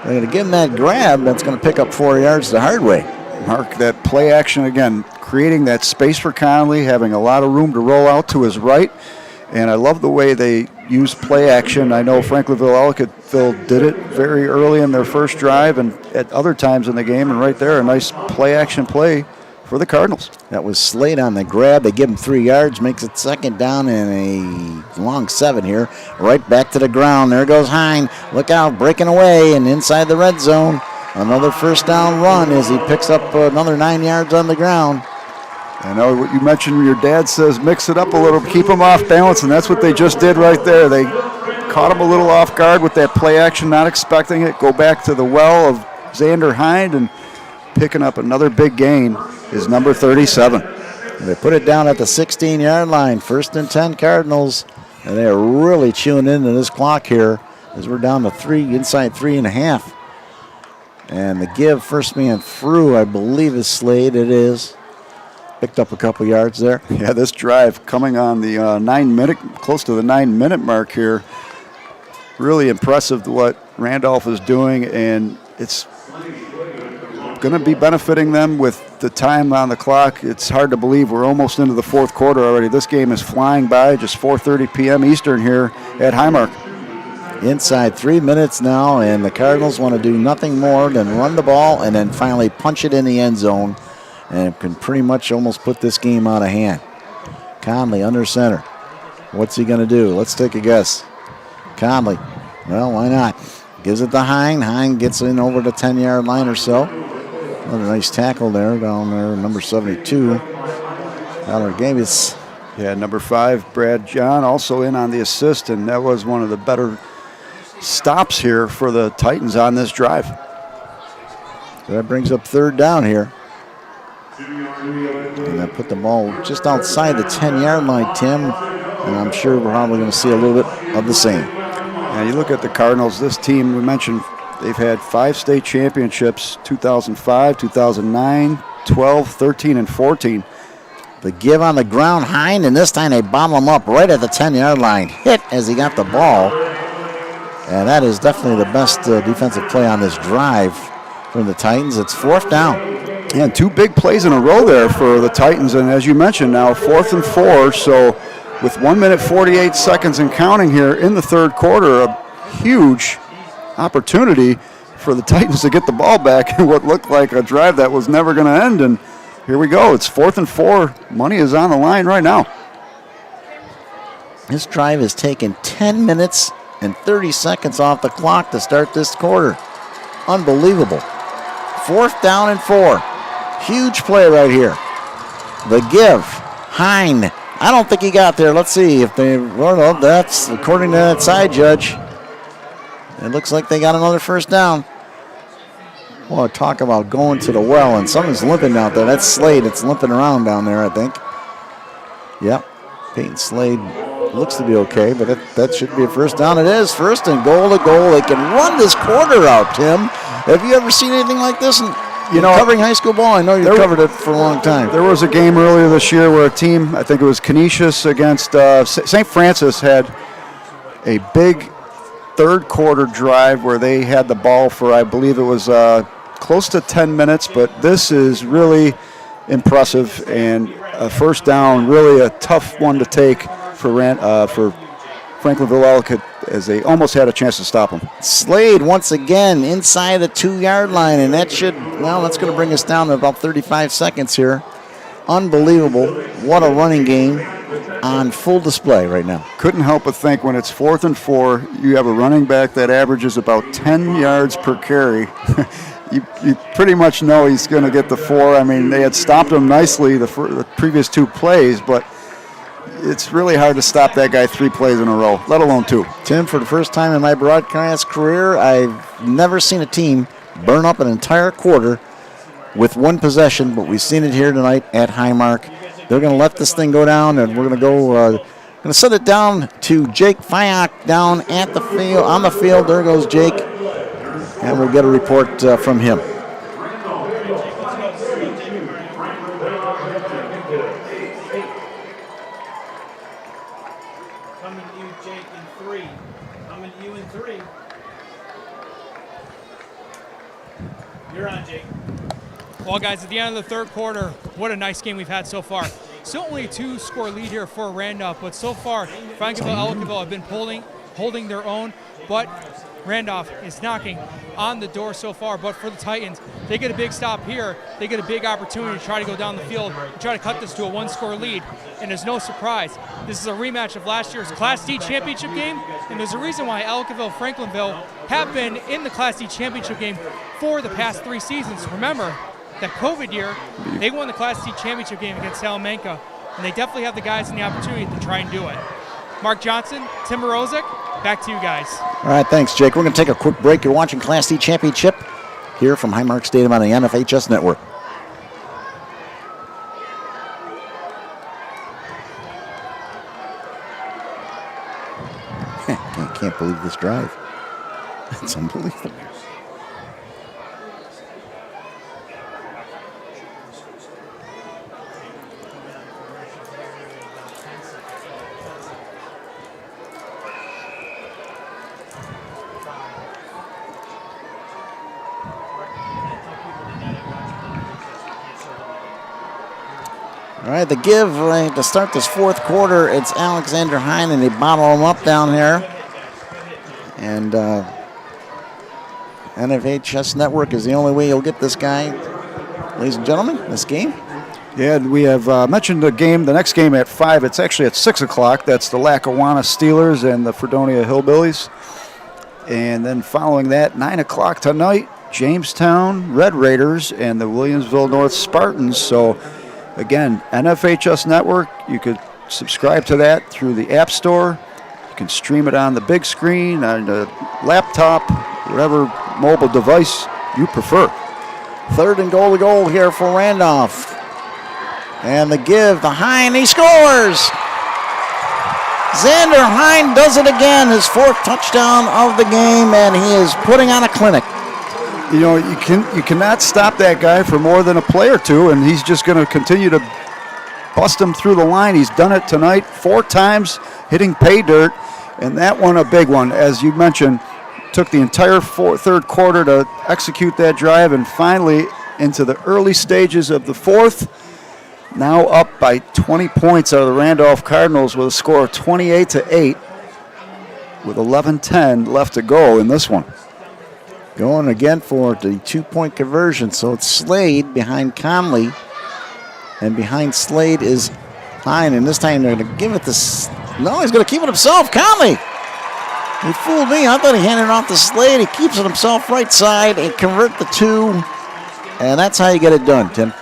They're going to give him that grab. That's going to pick up 4 yards the hard way. Mark, that play action again, creating that space for Conley, having a lot of room to roll out to his right. And I love the way they use play action. I know Franklinville, Ellicottville did it very early in their first drive and at other times in the game. And right there, a nice play action play for the Cardinals. That was Slade on the grab. They give him 3 yards, makes it second down and a long 7 here. Right back to the ground. There goes Hine. Look out, breaking away and inside the red zone. Another first down run as he picks up another 9 yards on the ground. I know what you mentioned, your dad says mix it up a little, keep them off balance, and that's what they just did right there. They caught him a little off guard with that play action, not expecting it. Go back to the well of Xander Hind, and picking up another big gain is number 37. They put it down at the 16-yard line. 1st and 10 Cardinals, and they are really chewing into this clock here as we're down to 3, inside 3.5. And the give, first man through, I believe is Slade. It is. Picked up a couple yards there. Yeah, this drive coming on the 9-minute, close to the 9-minute mark here. Really impressive what Randolph is doing, and it's going to be benefiting them with the time on the clock. It's hard to believe we're almost into the 4th quarter already. This game is flying by, just 4:30 p.m. Eastern here at Highmark. Inside 3 minutes now, and the Cardinals want to do nothing more than run the ball and then finally punch it in the end zone, and can pretty much almost put this game out of hand. Conley under center. What's he going to do? Let's take a guess. Conley. Well, why not? Gives it to Hine. Hine gets in over the 10-yard line or so. Another nice tackle there down there, number 72. Tyler Gavis. Yeah, number 5, Brad John, also in on the assist, and that was one of the better stops here for the Titans on this drive. So that brings up 3rd down here. And I put the ball just outside the 10-yard line, Tim, and I'm sure we're probably going to see a little bit of the same. Now you look at the Cardinals, this team, we mentioned they've had 5 state championships, 2005, 2009, 12, 13, and 14. The give on the ground, Hine, and this time they bottle him up right at the 10-yard line. Hit as he got the ball. And that is definitely the best defensive play on this drive from the Titans. It's 4th down. And 2 big plays in a row there for the Titans, and as you mentioned now, 4th and 4, so with 1 minute 48 seconds and counting here in the 3rd quarter, a huge opportunity for the Titans to get the ball back in what looked like a drive that was never going to end, and here we go. It's 4th and 4. Money is on the line right now. This drive has taken 10 minutes and 30 seconds off the clock to start this quarter. Unbelievable. 4th down and 4. Huge play right here. The give. Hine. I don't think he got there. Let's see if they run up. That's according to that side judge. It looks like they got another 1st down. Boy, talk about going to the well, and something's limping out there. That's Slade. It's limping around down there, I think. Yep. Peyton Slade looks to be okay, but that should be a 1st down. It is 1st and goal to goal. They can run this quarter out, Tim. Have you ever seen anything like this? Covering high school ball, I know you've covered it for a long time. There was a game earlier this year where a team, I think it was Canisius against St. Francis, had a big 3rd quarter drive where they had the ball for, I believe it was close to 10 minutes, but this is really impressive, and a 1st down, really a tough one to take for Franklinville Ellicott, as they almost had a chance to stop him. Slade once again inside the 2-yard line, and that's going to bring us down to about 35 seconds here. Unbelievable. What a running game on full display right now. Couldn't help but think when it's 4th and 4, you have a running back that averages about 10 yards per carry. You pretty much know he's going to get the 4. I mean, they had stopped him nicely the previous 2 plays, but it's really hard to stop that guy 3 plays in a row, let alone 2. Tim, for the first time in my broadcast career, I've never seen a team burn up an entire quarter with 1 possession, but we've seen it here tonight at Highmark. They're going to let this thing go down, and we're going to going to set it down to Jake Fyock down at the field, on the field. There goes Jake, and we'll get a report from him. Well, guys, at the end of the 3rd quarter, what a nice game we've had so far. Still only a 2-score lead here for Randolph, but so far, Franklinville, Ellicottville have been holding their own. But Randolph is knocking on the door so far, but for the Titans, they get a big stop here. They get a big opportunity to try to go down the field and try to cut this to a one-score lead. And there's no surprise. This is a rematch of last year's Class D championship game, and there's a reason why Ellicottville, Franklinville have been in the Class D championship game for the past 3 seasons. Remember, that COVID year, they won the Class D championship game against Salamanca, and they definitely have the guys and the opportunity to try and do it. Mark Johnson, Tim Morozic, back to you guys. All right, thanks, Jake. We're going to take a quick break. You're watching Class D Championship here from Highmark Stadium on the NFHS Network. I can't believe this drive. It's unbelievable. All right, the give to start this fourth quarter, it's Alexander Hine, and they bottle him up down here. And NFHS Network is the only way you'll get this guy. Ladies and gentlemen, this game. Yeah, we have mentioned the next game at 5. It's actually at 6 o'clock. That's the Lackawanna Steelers and the Fredonia Hillbillies. And then following that, 9 o'clock tonight, Jamestown Red Raiders and the Williamsville North Spartans. So, again, NFHS Network, you could subscribe to that through the App Store. You can stream it on the big screen, on the laptop, whatever mobile device you prefer. 3rd and goal to goal here for Randolph. And the give to Hine, he scores! Xander Hine does it again, his 4th touchdown of the game, and he is putting on a clinic. You know, you cannot stop that guy for more than a play or two, and he's just going to continue to bust him through the line. He's done it tonight 4 times, hitting pay dirt, and that one a big one. As you mentioned, took the entire 3rd quarter to execute that drive, and finally into the early stages of the 4th, now up by 20 points out of the Randolph Cardinals with a score of 28-8 with 11:10 left to go in this one. Going again for the 2-point conversion. So it's Slade behind Conley. And behind Slade is Hine. And this time they're going to give it to... No, he's going to keep it himself. Conley! He fooled me. I thought he handed it off to Slade. He keeps it himself right side and convert the 2. And that's how you get it done, Tim.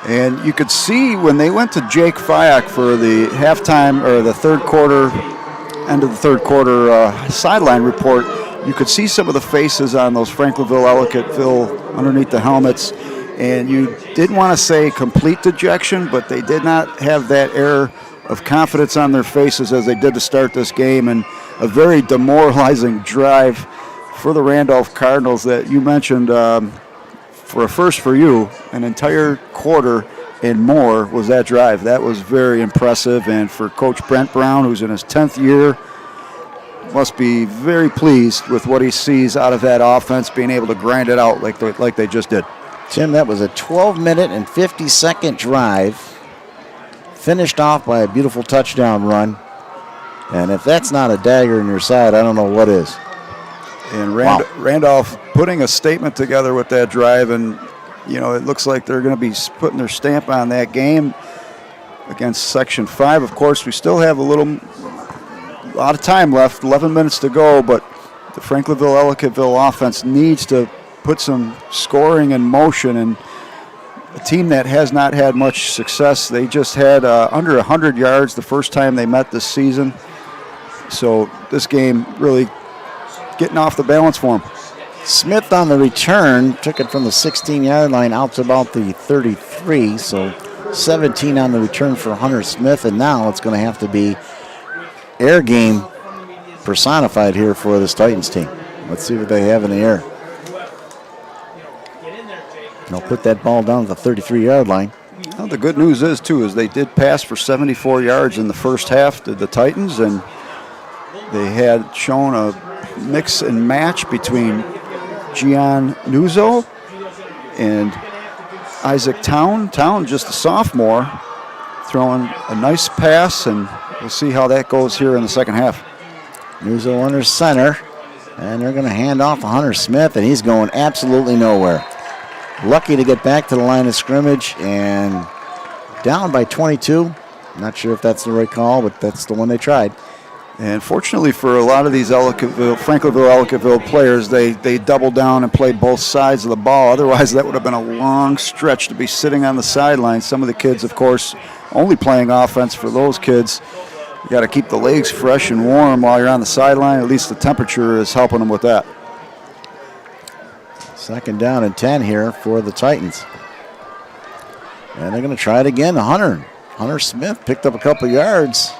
And you could see when they went to Jake Fyack for the halftime or the 3rd quarter, end of the 3rd quarter sideline report, you could see some of the faces on those Franklinville, Ellicottville underneath the helmets. And you didn't want to say complete dejection, but they did not have that air of confidence on their faces as they did to start this game. And a very demoralizing drive for the Randolph Cardinals that you mentioned. For a first for you, an entire quarter and more was that drive. That was very impressive. And for Coach Brent Brown, who's in his 10th year, must be very pleased with what he sees out of that offense, being able to grind it out like they just did. Tim, that was a 12-minute and 50-second drive, finished off by a beautiful touchdown run. And if that's not a dagger in your side, I don't know what is. And Randolph putting a statement together with that drive, and you know it looks like they're going to be putting their stamp on that game against Section 5. Of course, we still have a lot of time left, 11 minutes to go, but the Franklinville-Ellicottville offense needs to put some scoring in motion. And a team that has not had much success, they just had under 100 yards the first time they met this season. So this game really getting off the balance for him. Smith on the return took it from the 16-yard line out to about the 33, so 17 on the return for Hunter Smith, and now it's going to have to be air game personified here for this Titans team. Let's see what they have in the air. They'll put that ball down at the 33-yard line. Well, the good news is, too, is they did pass for 74 yards in the first half to the Titans, and they had shown a mix and match between Gian Nuzzo and Isaac Town. Town, just a sophomore, throwing a nice pass, and we'll see how that goes here in the second half. Nuzzo under center. And they're going to hand off to Hunter Smith, and he's going absolutely nowhere. Lucky to get back to the line of scrimmage and down by 22. Not sure if that's the right call, but that's the one they tried. And fortunately for a lot of these Franklinville-Ellicottville players, they doubled down and played both sides of the ball. Otherwise, that would have been a long stretch to be sitting on the sideline. Some of the kids, of course, only playing offense for those kids. You got to keep the legs fresh and warm while you're on the sideline. At least the temperature is helping them with that. 2nd down and 10 here for the Titans. And they're going to try it again. Hunter Smith picked up a couple yards.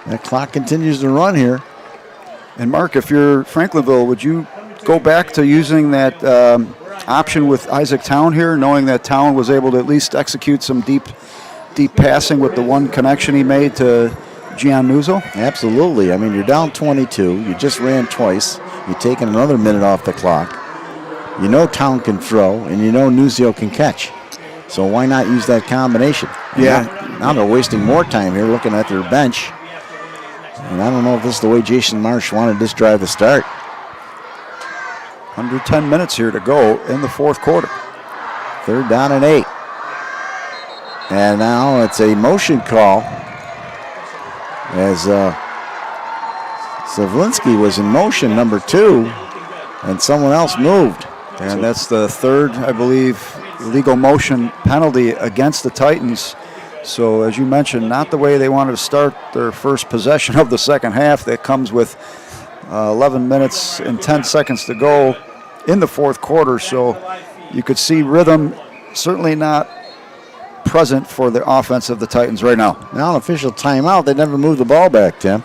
That clock continues to run here. And Mark, if you're Franklinville, would you go back to using that option with Isaac Town here, knowing that Town was able to at least execute some deep passing with the one connection he made to Gian Nuzzo? Absolutely. I mean, you're down 22. You just ran twice. You're taking another minute off the clock. You know Town can throw, and you know Nuzio can catch. So why not use that combination? Yeah. Now they're wasting more time here looking at their bench. And I don't know if this is the way Jason Marsh wanted this drive to start. Under 10 minutes here to go in the 4th quarter. 3rd down and 8. And now it's a motion call as Savlinski was in motion, number 2, and someone else moved. And that's the 3rd, I believe, illegal motion penalty against the Titans. So, as you mentioned, not the way they wanted to start their first possession of the second half. That comes with 11 minutes and 10 seconds to go in the 4th quarter. So, you could see rhythm certainly not present for the offense of the Titans right now. Now an official timeout. They never moved the ball back, Tim.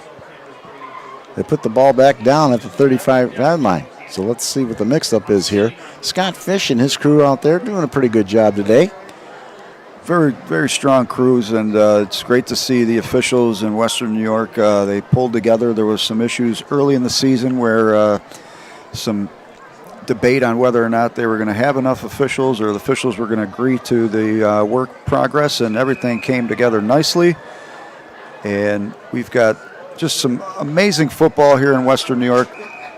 They put the ball back down at the 35-yard line. So let's see what the mix-up is here. Scott Fish and his crew out there doing a pretty good job today. Very, very strong crews, and it's great to see the officials in Western New York. They pulled together. There was some issues early in the season where some debate on whether or not they were going to have enough officials or the officials were going to agree to the work progress, and everything came together nicely. And we've got just some amazing football here in Western New York.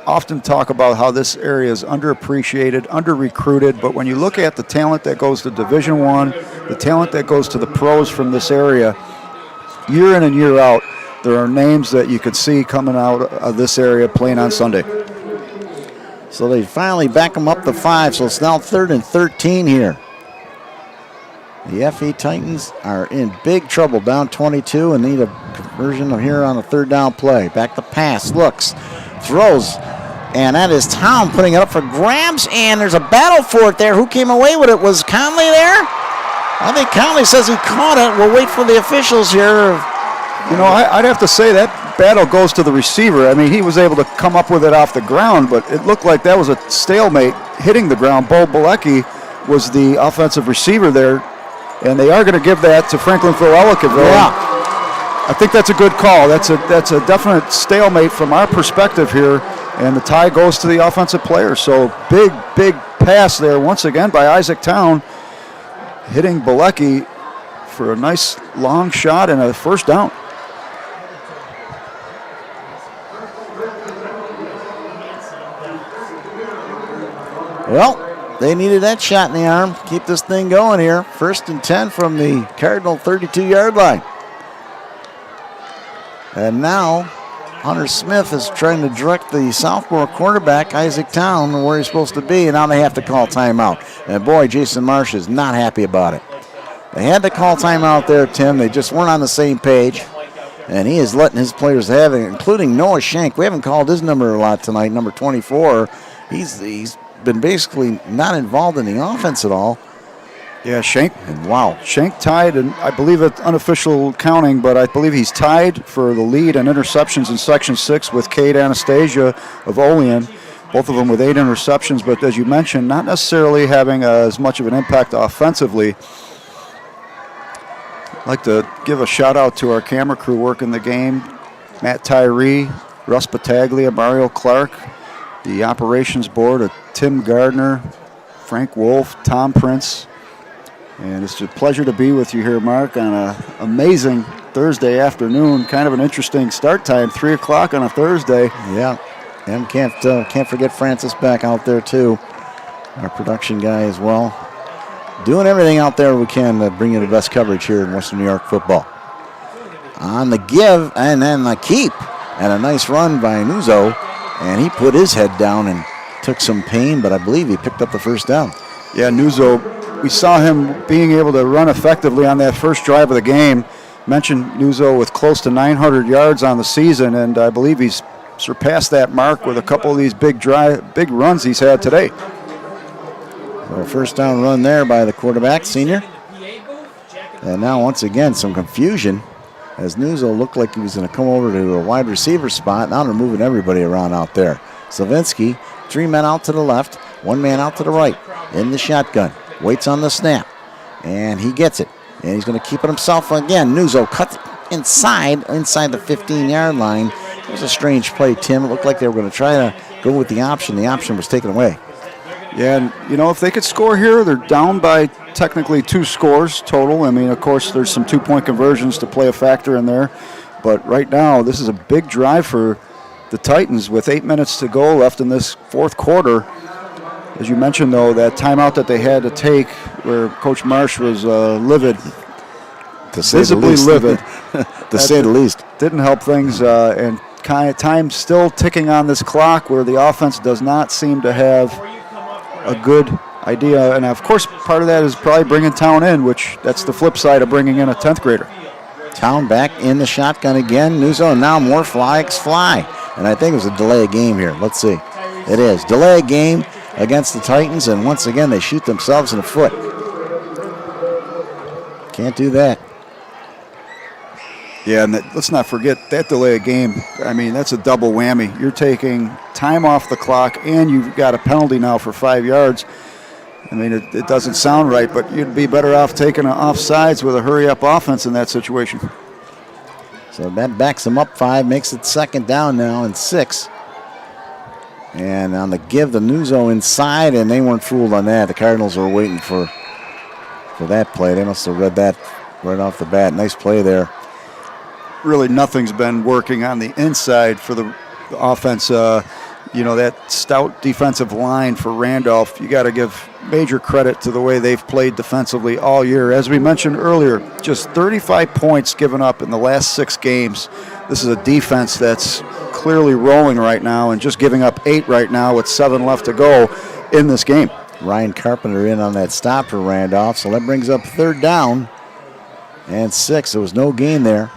Often talk about how this area is underappreciated, under-recruited, but when you look at the talent that goes to Division I, the talent that goes to the pros from this area, year in and year out, there are names that you could see coming out of this area playing on Sunday. So they finally back them up to 5, so it's now 3rd and 13 here. The FE Titans are in big trouble, down 22, and need a conversion here on a 3rd down play. Back to pass, looks, throws, and that is Town putting it up for grabs, and there's a battle for it there. Who came away with it? Was Conley there? I think Conley says he caught it. We'll wait for the officials here. You know, I'd have to say that battle goes to the receiver. I mean, he was able to come up with it off the ground, but it looked like that was a stalemate hitting the ground. Bo Bilecki was the offensive receiver there, and they are going to give that to Franklinville-Ellicottville. Yeah. I think that's a good call. That's a definite stalemate from our perspective here, and the tie goes to the offensive player. So big pass there once again by Isaac Town, hitting Bilecki for a nice long shot and a 1st down. Well, they needed that shot in the arm. Keep this thing going here. 1st and 10 from the Cardinal 32-yard line. And now Hunter Smith is trying to direct the sophomore quarterback, Isaac Town, where he's supposed to be, and now they have to call timeout. And boy, Jason Marsh is not happy about it. They had to call timeout there, Tim. They just weren't on the same page. And he is letting his players have it, including Noah Shank. We haven't called his number a lot tonight, number 24. He's been basically not involved in the offense at all. Yeah, Shank. And wow. Shank tied, and I believe it's unofficial counting, but I believe he's tied for the lead in interceptions in Section 6 with Cade Anastasia of Olean. Both of them with 8 interceptions, but as you mentioned, not necessarily having as much of an impact offensively. I'd like to give a shout out to our camera crew working the game. Matt Tyree, Russ Battaglia, Mario Clark, the operations board of Tim Gardner, Frank Wolf, Tom Prince. And it's a pleasure to be with you here, Mark, on an amazing Thursday afternoon. Kind of an interesting start time, 3 o'clock on a Thursday. Yeah. And can't forget Francis back out there too, our production guy as well. Doing everything out there we can to bring you the best coverage here in Western New York football. On the give and then the keep, and a nice run by Nuzzo, and he put his head down and took some pain, but I believe he picked up the first down. Yeah, Nuzzo, we saw him being able to run effectively on that first drive of the game. Mentioned Nuzzo with close to 900 yards on the season, and I believe he's surpassed that mark with a couple of these big runs he's had today. So first down run there by the quarterback, senior. And now once again some confusion as Nuzzo looked like he was going to come over to a wide receiver spot. Now they're moving everybody around out there. Slavinsky, 3 men out to the left, 1 man out to the right in the shotgun. Waits on the snap, and he gets it. And he's going to keep it himself again. Nuzzo cuts inside the 15-yard line. It was a strange play, Tim. It looked like they were going to try to go with the option. The option was taken away. Yeah, and if they could score here, they're down by technically 2 scores total. I mean, of course, there's some 2-point conversions to play a factor in there. But right now, this is a big drive for the Titans with 8 minutes to go left in this fourth quarter. As you mentioned, though, that timeout that they had to take where Coach Marsh was livid, visibly livid, to say the least. Didn't help things, and kind of time still ticking on this clock where the offense does not seem to have a good idea. And, of course, part of that is probably bringing Town in, which that's the flip side of bringing in a 10th grader. Town back in the shotgun again. Nuzzo, and now more flags fly. And I think it was a delay of game here. Let's see. It is. Delay of game against the Titans, and once again they shoot themselves in the foot. Can't do that. Yeah, and let's not forget that delay of game. I mean, that's a double whammy. You're taking time off the clock, and you've got a penalty now for 5 yards. I mean, it doesn't sound right, but you'd be better off taking an offsides with a hurry-up offense in that situation. So that backs them up 5, makes it second down now and 6. And on the give, the Nuzzo inside, and they weren't fooled on that. The Cardinals were waiting for that play. They must have read that right off the bat. Nice play there. Really, nothing's been working on the inside for the offense. That stout defensive line for Randolph, you got to give major credit to the way they've played defensively all year. As we mentioned earlier, just 35 points given up in the last 6 games. This is a defense that's clearly rolling right now and just giving up 8 right now with 7 left to go in this game. Ryan Carpenter in on that stop for Randolph, so that brings up third down and 6. There was no gain there.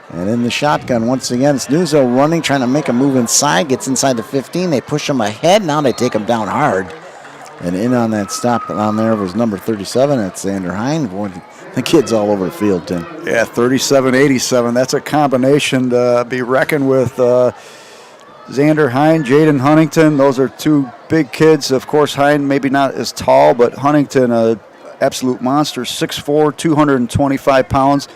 And in the shotgun, once again, it's Nuzzo running, trying to make a move inside, gets inside the 15. They push him ahead. Now they take him down hard. And in on that stop on there was number 37. That's Xander Hine. Boy, the kid's all over the field, Tim. Yeah, 37-87. That's a combination to be reckoned with. Xander Hine, Jaden Huntington, those are 2 big kids. Of course, Hine maybe not as tall, but Huntington, an absolute monster, 6'4", 225 pounds.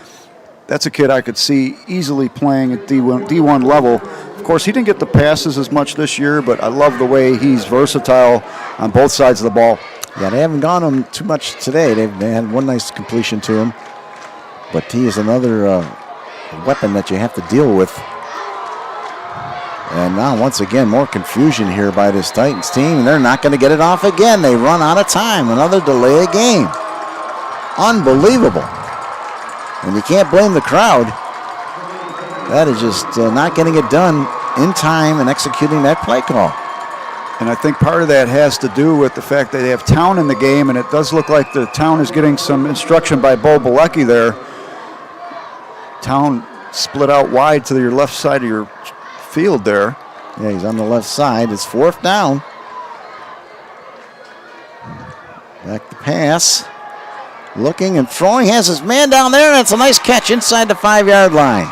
That's a kid I could see easily playing at D1 level. Of course, he didn't get the passes as much this year, but I love the way he's versatile on both sides of the ball. Yeah, they haven't gone him too much today. They had one nice completion to him. But he is another weapon that you have to deal with. And now, once again, more confusion here by this Titans team, and they're not going to get it off again. They run out of time. Another delay of game. Unbelievable. And you can't blame the crowd. That is just not getting it done in time and executing that play call. And I think part of that has to do with the fact that they have Town in the game, and it does look like the Town is getting some instruction by Bo Bilecki there. Town split out wide to your left side of your field there. Yeah, he's on the left side. It's 4th down. Back to pass. Looking and throwing, has his man down there, and it's a nice catch inside the 5-yard line.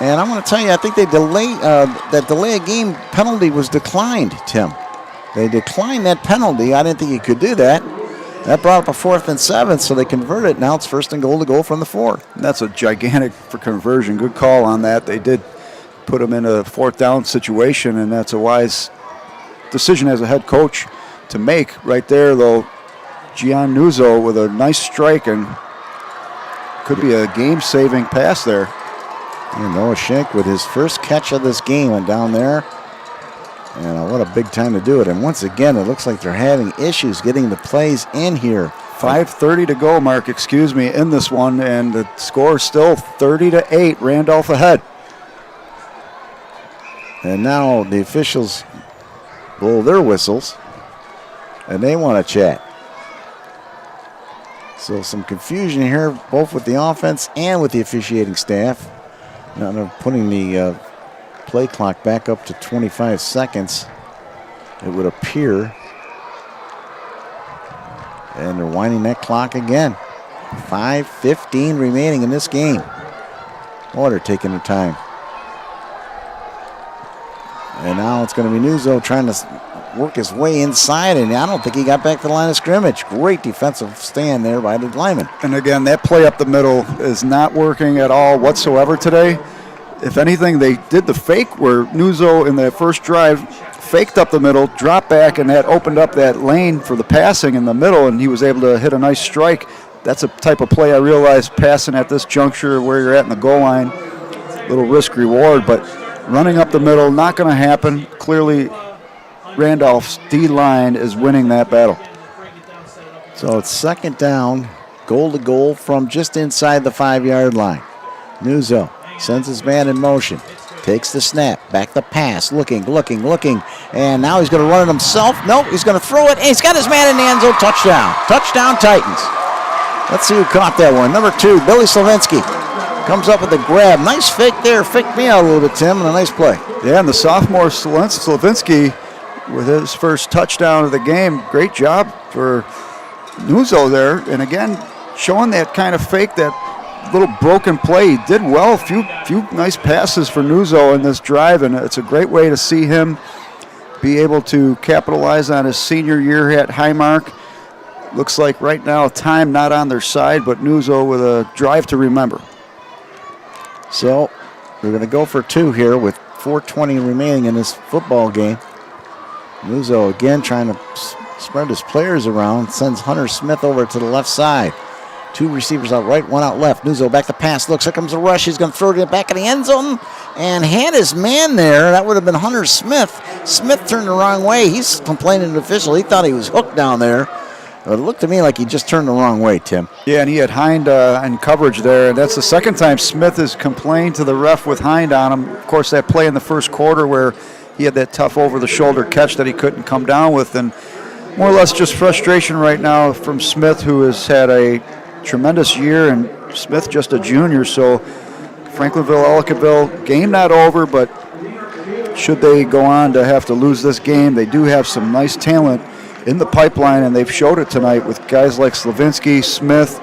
And I'm going to tell you, I think they that delay of game penalty was declined, Tim. They declined that penalty. I didn't think he could do that. That brought up a 4th and 7, so they converted it. Now it's 1st and goal to go from the 4. That's a gigantic for conversion. Good call on that. They did put him in a 4th down situation, and that's a wise decision as a head coach to make right there, though. Gian Nuzzo with a nice strike, and could be a game-saving pass there. And Noah Schenk with his first catch of this game went down there. And what a big time to do it. And once again, it looks like they're having issues getting the plays in here. 5:30 to go, Mark, in this one. And the score is still 30-8, Randolph ahead. And now the officials blow their whistles. And they want to chat. So some confusion here, both with the offense and with the officiating staff. Now they're putting the play clock back up to 25 seconds, it would appear. And they're winding that clock again. 5:15 remaining in this game. Oh, they're taking their time. And now it's going to be Nuzzo trying to work his way inside, and I don't think he got back to the line of scrimmage. Great defensive stand there by the lineman. And again, that play up the middle is not working at all whatsoever today. If anything, they did the fake where Nuzzo in that first drive faked up the middle, dropped back, and that opened up that lane for the passing in the middle, and he was able to hit a nice strike. That's a type of play I realize passing at this juncture where you're at in the goal line, little risk reward, but running up the middle, not going to happen. Clearly, Randolph's D-line is winning that battle. So it's second down, goal to goal from just inside the 5-yard line. Nuzzo sends his man in motion, takes the snap, back the pass, looking, and now he's going to run it himself. Nope, he's going to throw it, and he's got his man in the end zone. Touchdown. Touchdown, Titans. Let's see who caught that one. Number 2, Billy Slavinsky. Comes up with a grab. Nice fake there. Faked me out a little bit, Tim, and a nice play. Yeah, and the sophomore Slavinsky with his first touchdown of the game. Great job for Nuzzo there. And again, showing that kind of fake, that little broken play. He did well. Few nice passes for Nuzzo in this drive, and it's a great way to see him be able to capitalize on his senior year at Highmark. Looks like right now time not on their side, but Nuzzo with a drive to remember. So we're going to go for 2 here with 4:20 remaining in this football game. Nuzzo again trying to spread his players around, sends Hunter Smith over to the left side. 2 receivers out right, 1 out left. Nuzzo back to pass, looks, here comes a rush. He's going to throw it in the back of the end zone and had his man there. That would have been Hunter Smith. Smith turned the wrong way. He's complaining to the official. He thought he was hooked down there. But it looked to me like he just turned the wrong way, Tim. Yeah, and he had Hind in coverage there. And that's the second time Smith has complained to the ref with Hind on him. Of course, that play in the first quarter where he had that tough over-the-shoulder catch that he couldn't come down with. And more or less just frustration right now from Smith, who has had a tremendous year, and Smith just a junior. So Franklinville, Ellicottville, game not over, but should they go on to have to lose this game, they do have some nice talent in the pipeline, and they've showed it tonight with guys like Slavinsky, Smith.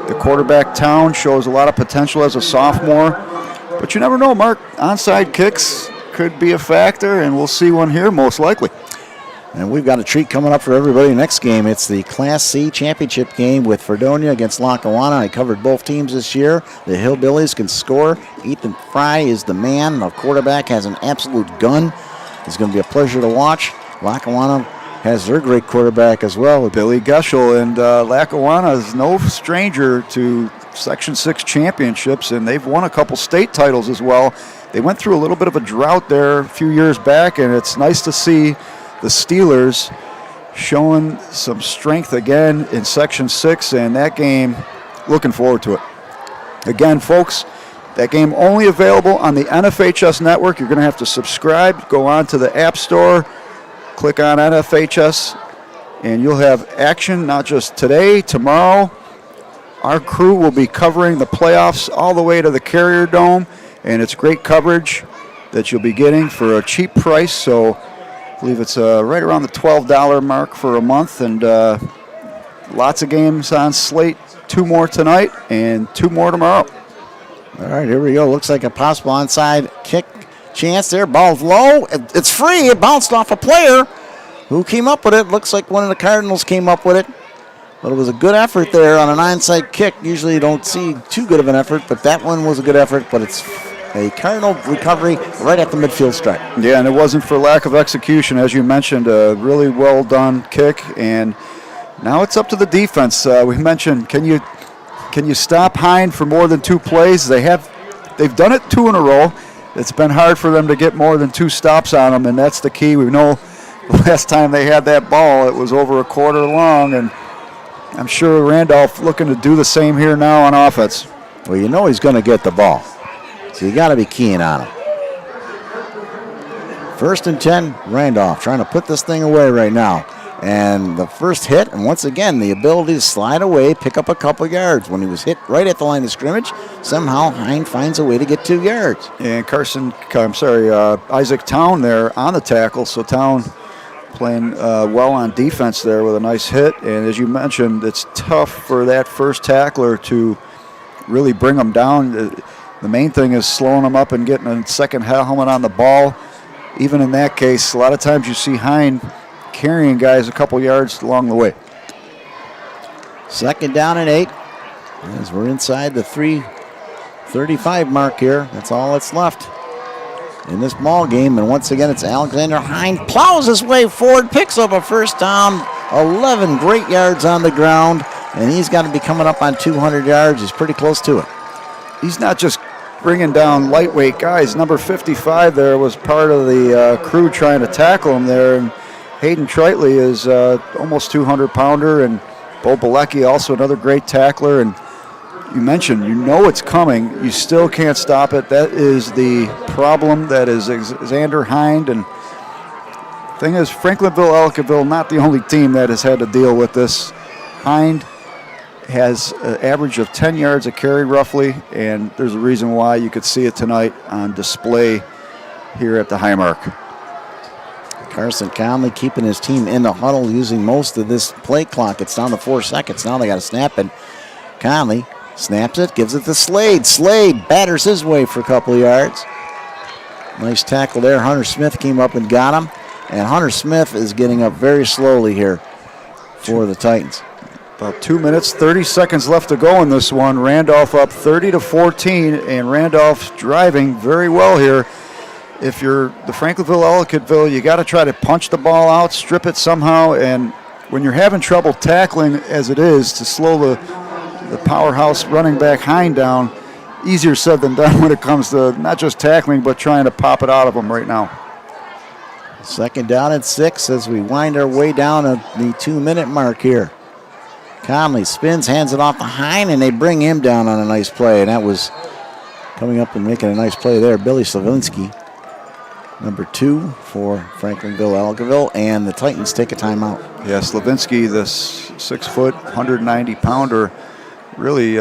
The quarterback, Town, shows a lot of potential as a sophomore. But you never know, Mark. Onside kicks could be a factor, and we'll see one here most likely. And we've got a treat coming up for everybody next game. It's the Class C championship game with Fredonia against Lackawanna. I covered both teams this year. The Hillbillies can score. Ethan Fry is the man. The quarterback has an absolute gun. It's going to be a pleasure to watch. Lackawanna has their great quarterback as well, Billy Geschel, and Lackawanna is no stranger to Section 6 championships, and they've won a couple state titles as well. They went through a little bit of a drought there a few years back, and it's nice to see the Steelers showing some strength again in Section 6, and that game, looking forward to it. Again, folks, that game only available on the NFHS network. You're going to have to subscribe, go on to the App Store, click on NFHS, and you'll have action not just today, tomorrow. Our crew will be covering the playoffs all the way to the Carrier Dome, and it's great coverage that you'll be getting for a cheap price. So I believe it's right around the $12 mark for a month, and lots of games on slate. 2 more tonight and 2 more tomorrow. All right, here we go. Looks like a possible onside kick chance there. Ball's low. It's free. It bounced off a player. Who came up with it? Looks like one of the Cardinals came up with it. But it was a good effort there on an onside kick. Usually you don't see too good of an effort, but that one was a good effort. But it's a Cardinal recovery right at the midfield stripe. Yeah, and it wasn't for lack of execution. As you mentioned, a really well done kick. And now it's up to the defense. We mentioned, can you stop Hind for more than 2 plays? They have they've done it 2 in a row. It's been hard for them to get more than 2 stops on them, and that's the key. We know the last time they had that ball, it was over a quarter long, and I'm sure Randolph looking to do the same here now on offense. Well, you know he's going to get the ball, so you got to be keen on him. 1st and 10, Randolph trying to put this thing away right now. And the first hit, and once again, the ability to slide away, pick up a couple yards. When he was hit right at the line of scrimmage, somehow Hine finds a way to get 2 yards. And Isaac Town there on the tackle, so Town playing well on defense there with a nice hit. And as you mentioned, it's tough for that first tackler to really bring them down. The main thing is slowing them up and getting a second helmet on the ball. Even in that case, a lot of times you see Hine carrying guys a couple yards along the way. 2nd down and 8 as we're inside the 3:35 mark here. That's all that's left in this ball game. And once again, it's Alexander Hine plows his way forward, picks up a first down, 11 great yards on the ground, and he's got to be coming up on 200 yards. He's pretty close to it. He's not just bringing down lightweight guys. Number 55 there was part of the crew trying to tackle him there. And Hayden Tritley is almost 200-pounder, and Bo Bilecki also another great tackler. And you mentioned, you know it's coming. You still can't stop it. That is the problem that is Xander Hine. And thing is, Franklinville, Ellicottville, not the only team that has had to deal with this. Hine has an average of 10 yards a carry roughly, and there's a reason why. You could see it tonight on display here at the Highmark. Carson Conley keeping his team in the huddle, using most of this play clock. It's down to 4 seconds. Now they got to snap it. Conley snaps it, gives it to Slade. Slade batters his way for a couple of yards. Nice tackle there. Hunter Smith came up and got him. And Hunter Smith is getting up very slowly here for the Titans. About 2 minutes, 30 seconds left to go in this one. Randolph up 30-14, and Randolph driving very well here. If you're the Franklinville, Ellicottville, you got to try to punch the ball out, strip it somehow, and when you're having trouble tackling as it is to slow the powerhouse running back Hine down, easier said than done when it comes to not just tackling but trying to pop it out of them right now. 2nd down and 6 as we wind our way down at the 2-minute mark here. Conley spins, hands it off to Hine, and they bring him down on a nice play. And that was coming up and making a nice play there, Billy Slavinsky, number 2 for Franklinville, Ellicottville, and the Titans take a timeout. Yeah, Slavinsky, this 6-foot, 190-pounder, really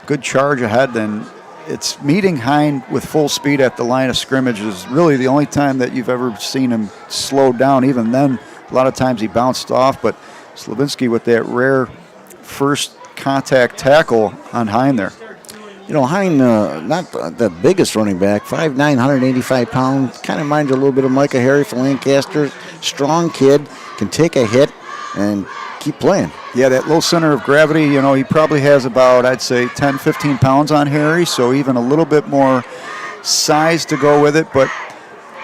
good charge ahead. And it's meeting Hine with full speed at the line of scrimmage is really the only time that you've ever seen him slow down. Even then, a lot of times he bounced off, but Slavinsky with that rare first contact tackle on Hine there. You know, Hine, not the biggest running back, 5'9", 185 pounds. Kind of reminds you a little bit of Micah Harry from Lancaster. Strong kid, can take a hit and keep playing. Yeah, that low center of gravity, you know, he probably has about, I'd say, 10, 15 pounds on Harry, so even a little bit more size to go with it, but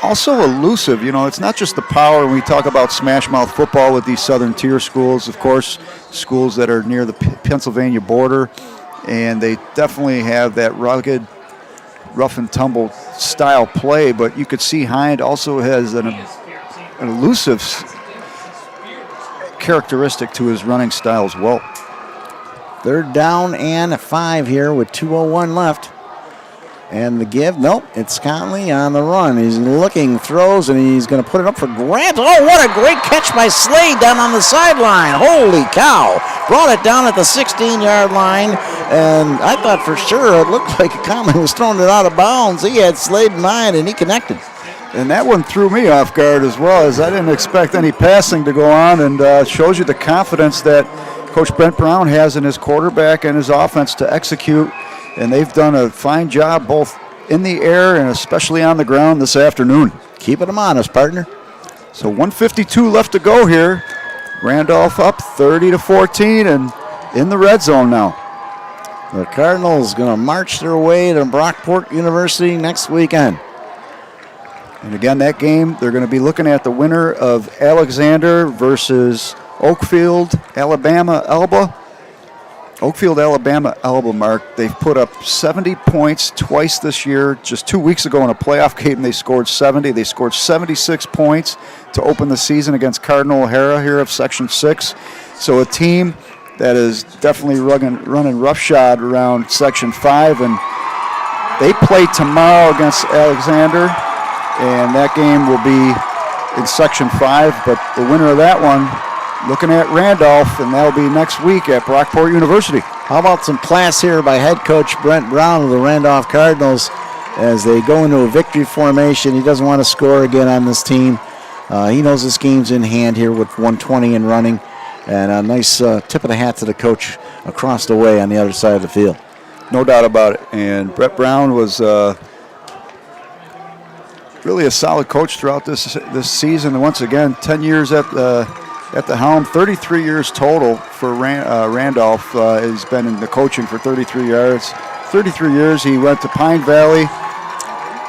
also elusive. You know, it's not just the power. When we talk about smash mouth football with these southern tier schools, of course, schools that are near the Pennsylvania border, and they definitely have that rugged, rough and tumble style play, but you could see Hine also has an elusive characteristic to his running style as well. 3rd down and 5 here with 2:01 left. And the give, nope, it's Conley on the run. He's looking, throws, and he's going to put it up for grabs. Oh, what a great catch by Slade down on the sideline. Holy cow. Brought it down at the 16-yard line, and I thought for sure it looked like Conley was throwing it out of bounds. He had Slade in mind, and he connected. And that one threw me off guard as well, as I didn't expect any passing to go on, and shows you the confidence that Coach Brent Brown has in his quarterback and his offense to execute. And they've done a fine job both in the air and especially on the ground this afternoon. Keeping them honest, partner. So 1:52 left to go here. Randolph up 30-14 and in the red zone now. The Cardinals going to march their way to Brockport University next weekend. And again, that game, they're going to be looking at the winner of Alexander versus Oakfield, Alabama, Elba. Oakfield, Alabama, Mark, they've put up 70 points twice this year. Just 2 weeks ago in a playoff game, they scored 70. They scored 76 points to open the season against Cardinal O'Hara here of Section 6. So a team that is definitely running roughshod around Section 5. And they play tomorrow against Alexander, and that game will be in Section 5. But the winner of that one, looking at Randolph, and that'll be next week at Brockport University. How about some class here by head coach Brent Brown of the Randolph Cardinals as they go into a victory formation. He doesn't want to score again on this team. He knows this game's in hand here with 120 and running. And a nice tip of the hat to the coach across the way on the other side of the field. No doubt about it. And Brett Brown was really a solid coach throughout this season. And once again, 10 years at the helm, 33 years total for Randolph. He's been in the coaching for 33 years. 33 years. He went to Pine Valley,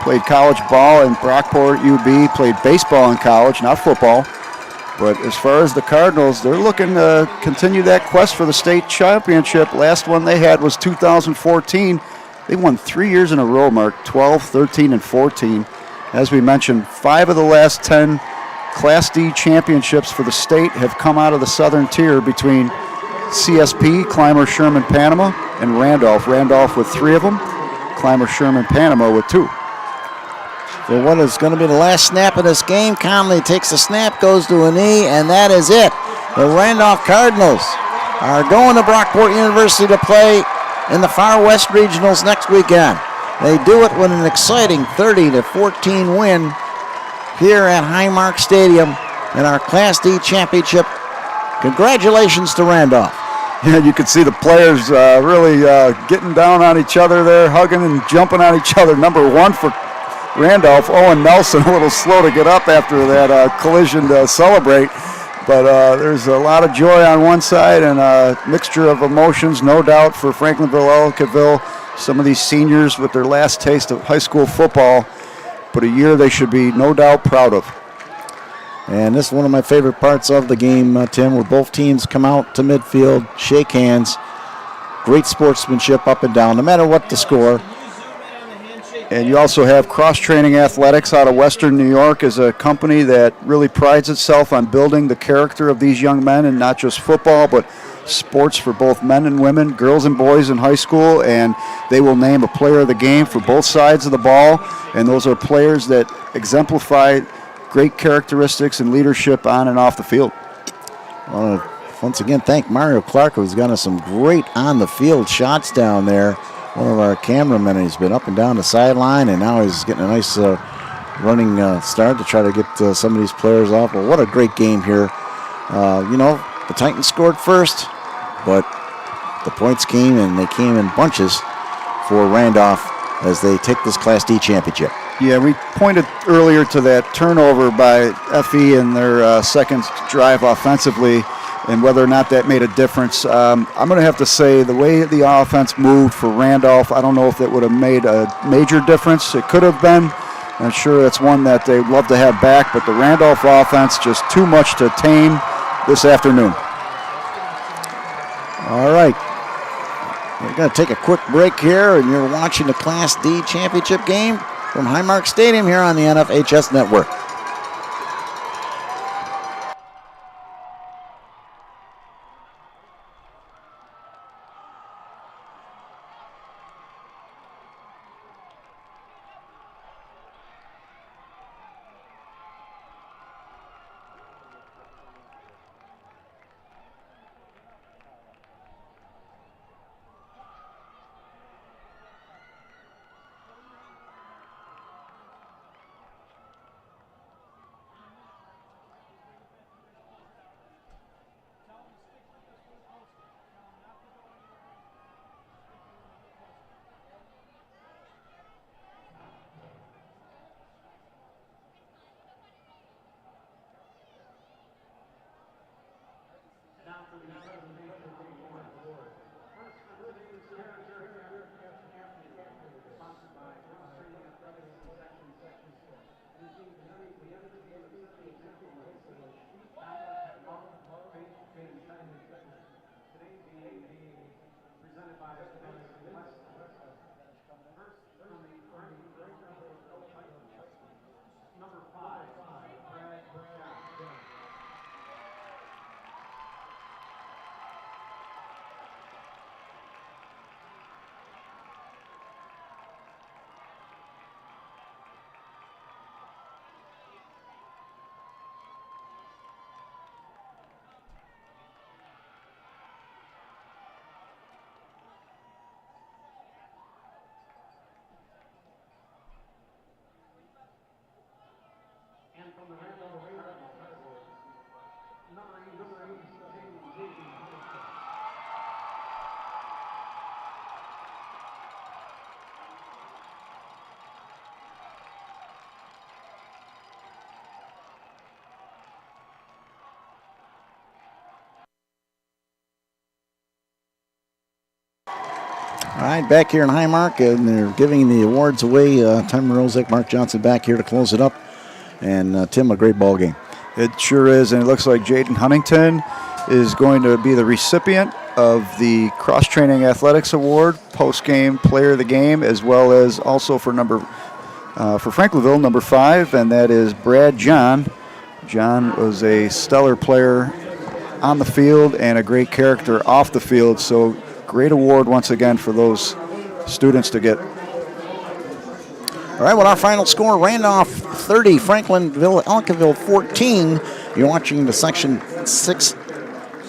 played college ball in Brockport, UB, played baseball in college, not football. But as far as the Cardinals, they're looking to continue that quest for the state championship. Last one they had was 2014. They won 3 years in a row, Mark, 12, 13, and 14. As we mentioned, 5 of the last 10 Class D championships for the state have come out of the southern tier between CSP, Clymer, Sherman, Panama, and Randolph. Randolph with 3 of them, Clymer, Sherman, Panama with 2. So what is going to be the last snap of this game? Conley takes the snap, goes to a knee, and that is it. The Randolph Cardinals are going to Brockport University to play in the Far West Regionals next weekend. They do it with an exciting 30-14 win here at Highmark Stadium in our Class D championship. Congratulations to Randolph. Yeah, you could see the players really getting down on each other there, hugging and jumping on each other. Number 1 for Randolph, Owen Nelson, a little slow to get up after that collision to celebrate. But there's a lot of joy on one side and a mixture of emotions, no doubt, for Franklinville, Ellicottville. Some of these seniors with their last taste of high school football, but a year they should be no doubt proud of. And this is one of my favorite parts of the game, Tim, where both teams come out to midfield, shake hands, great sportsmanship up and down, no matter what the score. And you also have cross-training athletics out of Western New York as a company that really prides itself on building the character of these young men, and not just football, but sports for both men and women, girls and boys in high school. And they will name a player of the game for both sides of the ball. And those are players that exemplify great characteristics and leadership on and off the field. I want to once again thank Mario Clark, who's gotten us some great on-the-field shots down there. One of our cameramen, he's been up and down the sideline, and now he's getting a nice running start to try to get some of these players off. Well, what a great game here. The Titans scored first, but the points came, and they came in bunches for Randolph as they take this Class D championship. Yeah, we pointed earlier to that turnover by FE in their second drive offensively, and whether or not that made a difference. I'm going to have to say the way the offense moved for Randolph, I don't know if it would have made a major difference. It could have been. I'm sure it's one that they'd love to have back, but the Randolph offense just too much to tame this afternoon. All right. We're going to take a quick break here, and you're watching the Class D championship game from Highmark Stadium here on the NFHS Network. All right, back here in Highmark, and they're giving the awards away. Tim Rozick, Mark Johnson back here to close it up. And Tim, a great ball game. It sure is, and it looks like Jaden Huntington is going to be the recipient of the Cross Training Athletics Award, post-game player of the game, as well as also for Franklinville, number 5, and that is Brad John. John was a stellar player on the field and a great character off the field, so great award once again for those students to get. All right, well, our final score, Randolph 30, Franklinville, Ellicottville 14. You're watching the Section 6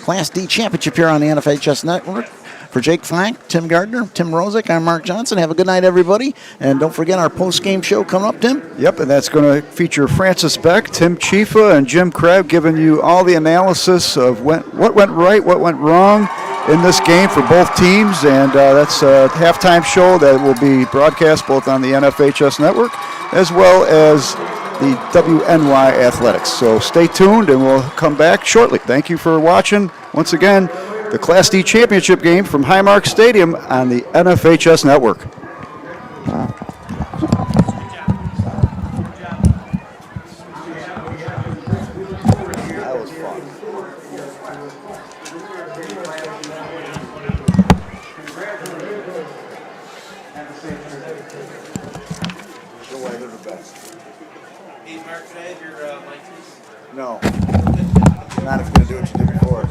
Class D Championship here on the NFHS Network. For Jake Flack, Tim Gardner, Tim Rozick, I'm Mark Johnson. Have a good night, everybody. And don't forget our post-game show coming up, Tim. Yep, and that's going to feature Francis Beck, Tim Chifa, and Jim Crabb giving you all the analysis of what went right, what went wrong in this game for both teams. And that's a halftime show that will be broadcast both on the NFHS Network as well as the WNY Athletics. So stay tuned, and we'll come back shortly. Thank you for watching. Once again, the Class D Championship game from Highmark Stadium on the NFHS Network. That was fun. Show why they're the best. Hey, Mark, can I have your license? No. Not if you're going to do what you did before.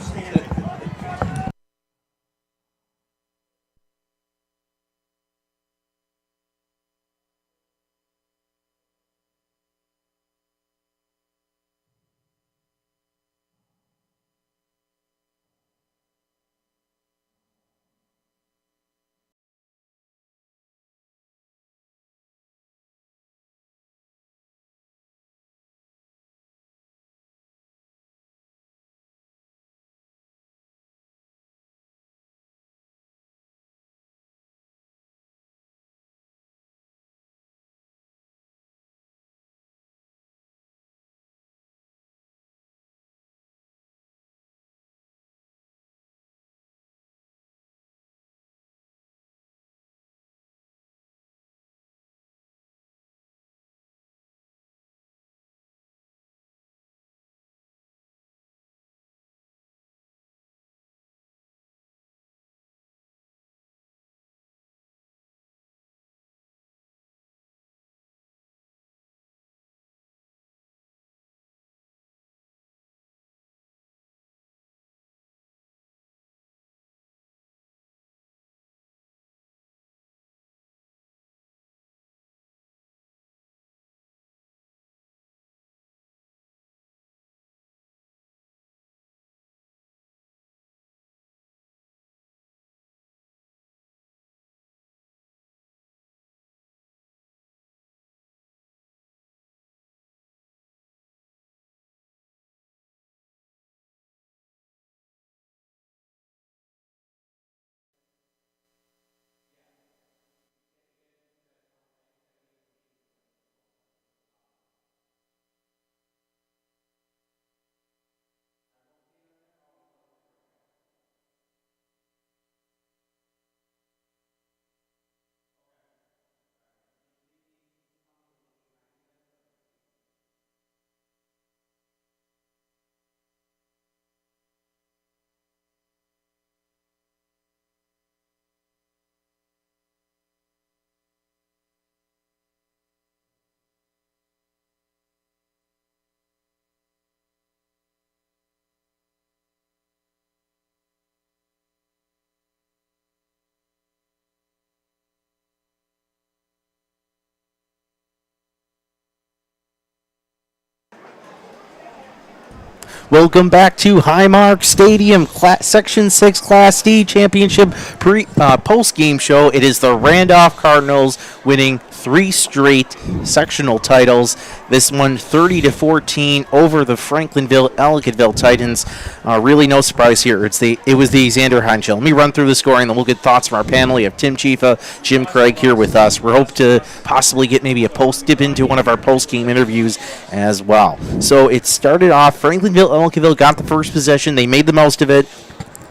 Welcome back to Highmark Stadium, Section 6 Class D Championship post-game show. It is the Randolph Cardinals winning 3 straight sectional titles. This one 30-14 over the Franklinville Ellicottville Titans. Really no surprise here. It was the Xander Hine show. Let me run through the scoring, then we'll get thoughts from our panel. We have Tim Chifa, Jim Craig here with us. We hope to possibly get maybe dip into one of our post-game interviews as well. So it started off, Franklinville Ellicottville got the first possession. They made the most of it.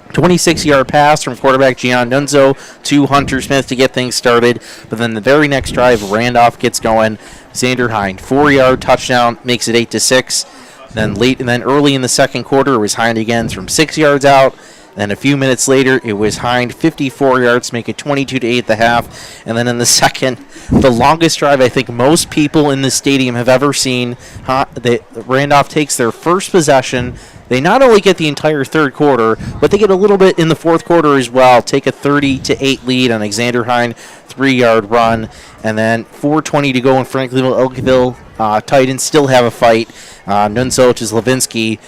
26-yard pass from quarterback Gian Nunzo to Hunter Smith to get things started. But then the very next drive, Randolph gets going. Xander Hine, 4-yard touchdown, makes it 8-6. Then early in the second quarter, it was Hine again from 6 yards out. Then a few minutes later, it was Hine, 54 yards, make it 22-8 at the half. And then in the second, the longest drive I think most people in the stadium have ever seen. Randolph takes their first possession. They not only get the entire third quarter, but they get a little bit in the fourth quarter as well. Take a 30-8 lead on Xander Hine, 3-yard run. And then 4:20 to go in Franklinville Ellicottville. Titans still have a fight. Nunzo to Slavinsky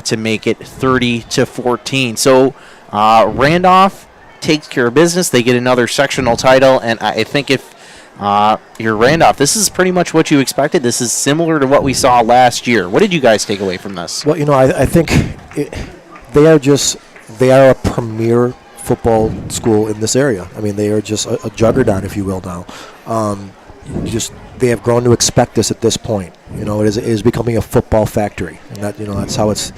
to make it 30-14. So Randolph takes care of business. They get another sectional title, and I think if you're Randolph, this is pretty much what you expected. This is similar to what we saw last year. What did you guys take away from this? Well, I think they are a premier football school in this area. I mean, they are just a juggernaut, if you will, now. They have grown to expect this at this point. It is becoming a football factory, and that's how it's.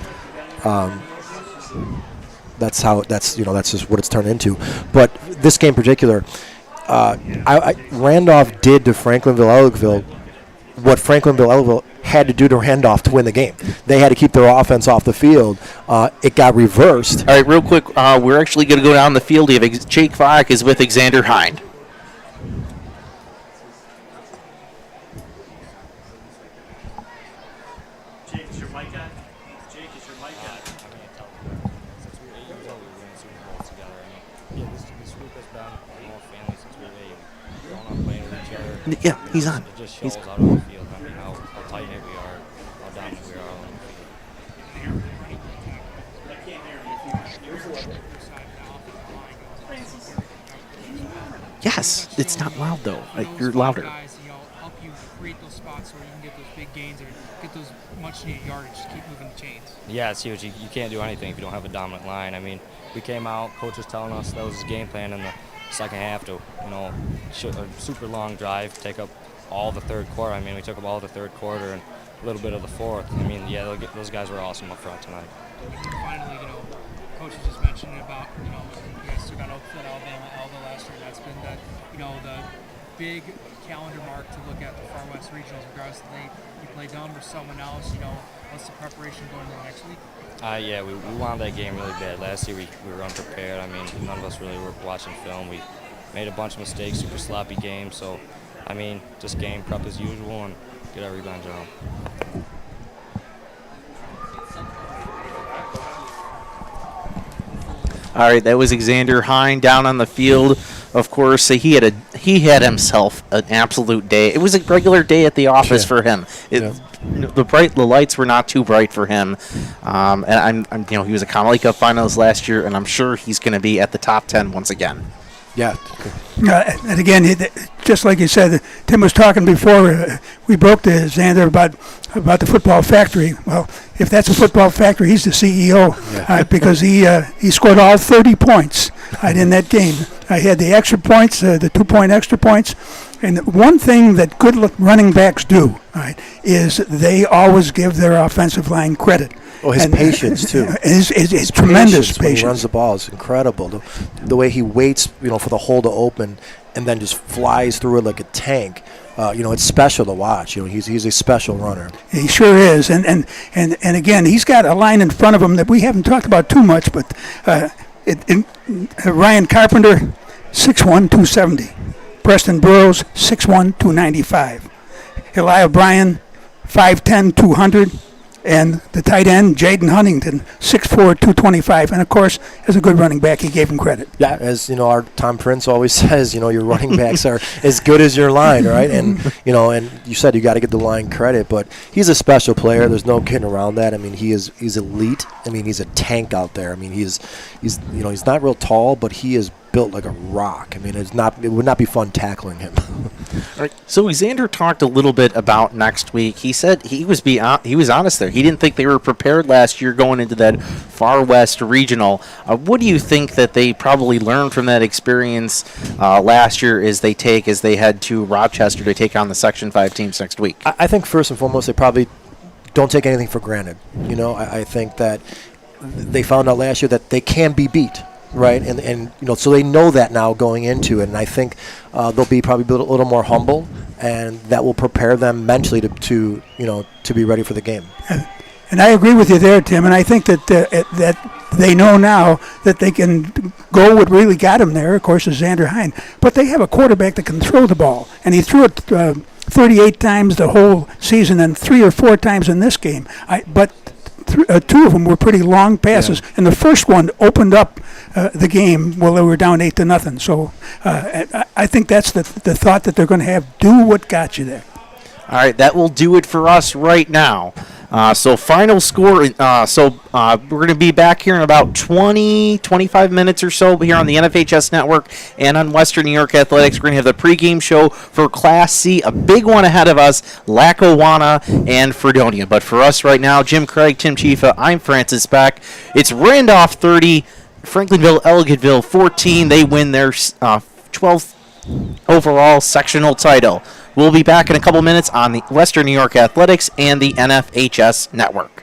That's just what it's turned into. But this game in particular, Randolph did to Franklinville Ellicottville what Franklinville Ellicottville had to do to Randolph to win the game. They had to keep their offense off the field. It got reversed. All right, real quick, we're actually going to go down the field. Jake Fock is with Xander Hine. Yeah, he's on. It just shows out on the field. I mean, how tight-knit we are, how dominant we are on the field. Yes, it's not loud though. You're louder. Guys, help you create those spots where you can get those big gains or get those much-needed yardage. Keep moving the chains. Yeah, it's huge. You can't do anything if you don't have a dominant line. I mean, we came out, coach was telling us that was his game plan in the second half to, a super long drive, take up all the third quarter. I mean, we took up all the third quarter and a little bit of the fourth. I mean, yeah, those guys were awesome up front tonight. Finally, coach was just mentioning about, you guys took on Oakland, Alabama, Alva last year. That's been the big calendar mark to look at the Far West Regionals, regardless of you play them or someone else. What's the preparation going into next week? Yeah, we wanted that game really bad. Last year we were unprepared. I mean, none of us really were watching film. We made a bunch of mistakes, super sloppy game. So, I mean, just game prep as usual and get our rebound down. All right, that was Xander Hine down on the field. Of course, he had himself an absolute day. It was a regular day at the office for him. The lights were not too bright for him, and he was a Connolly Cup finalist last year, and I'm sure he's going to be at the top 10 once again. Yeah. And again, just like you said, Tim was talking before we broke to Xander about the football factory. Well, if that's a football factory, he's the CEO because he scored all 30 points in that game. I had the extra points, the 2-point extra points. And one thing that good running backs do is they always give their offensive line credit. Oh, his patience, too. His tremendous patience. When he runs the ball is incredible. The way he waits, for the hole to open and then just flies through it like a tank. It's special to watch. He's a special runner. He sure is. And again, he's got a line in front of him that we haven't talked about too much, but Ryan Carpenter, 6'1", 270. Preston Burrows, 6'1", 295. Eli Bryan, 5'10", 200. And the tight end, Jaden Huntington, 6'4", 225. And, of course, as a good running back, he gave him credit. Yeah, as, our Tom Prince always says, your running backs are as good as your line, right? And, and you said you got to give the line credit, but he's a special player. There's no getting around that. I mean, he's elite. I mean, he's a tank out there. I mean, he's not real tall, but he is built like a rock. I mean, it would not be fun tackling him. All right. So Xander talked a little bit about next week. He said he was honest there. He didn't think they were prepared last year going into that Far West Regional. What do you think that they probably learned from that experience last year as they head to Rochester to take on the Section 5 teams next week? I think first and foremost, they probably don't take anything for granted. You know, I think that they found out last year that they can be beat. Right, and so they know that now going into it, and I think they'll be probably a little more humble, and that will prepare them mentally to be ready for the game. And I agree with you there, Tim. And I think that they know now that they can go. What really got them there, of course, is Xander Hine. But they have a quarterback that can throw the ball, and he threw it 38 times the whole season, and 3 or 4 times in this game. But 2 of them were pretty long passes, and the first one opened up the game while they were down 8-0. So I think that's the thought that they're going to have. Do what got you there. All right, that will do it for us right now. So final score, we're going to be back here in about 20-25 minutes or so here on the NFHS Network and on Western New York Athletics. We're going to have the pregame show for Class C, a big one ahead of us, Lackawanna and Fredonia. But for us right now, Jim Craig, Tim Chifa, I'm Francis Beck. It's Randolph 30, Franklinville, Ellicottville 14. They win their 12th overall sectional title. We'll be back in a couple minutes on the Western New York Athletics and the NFHS Network.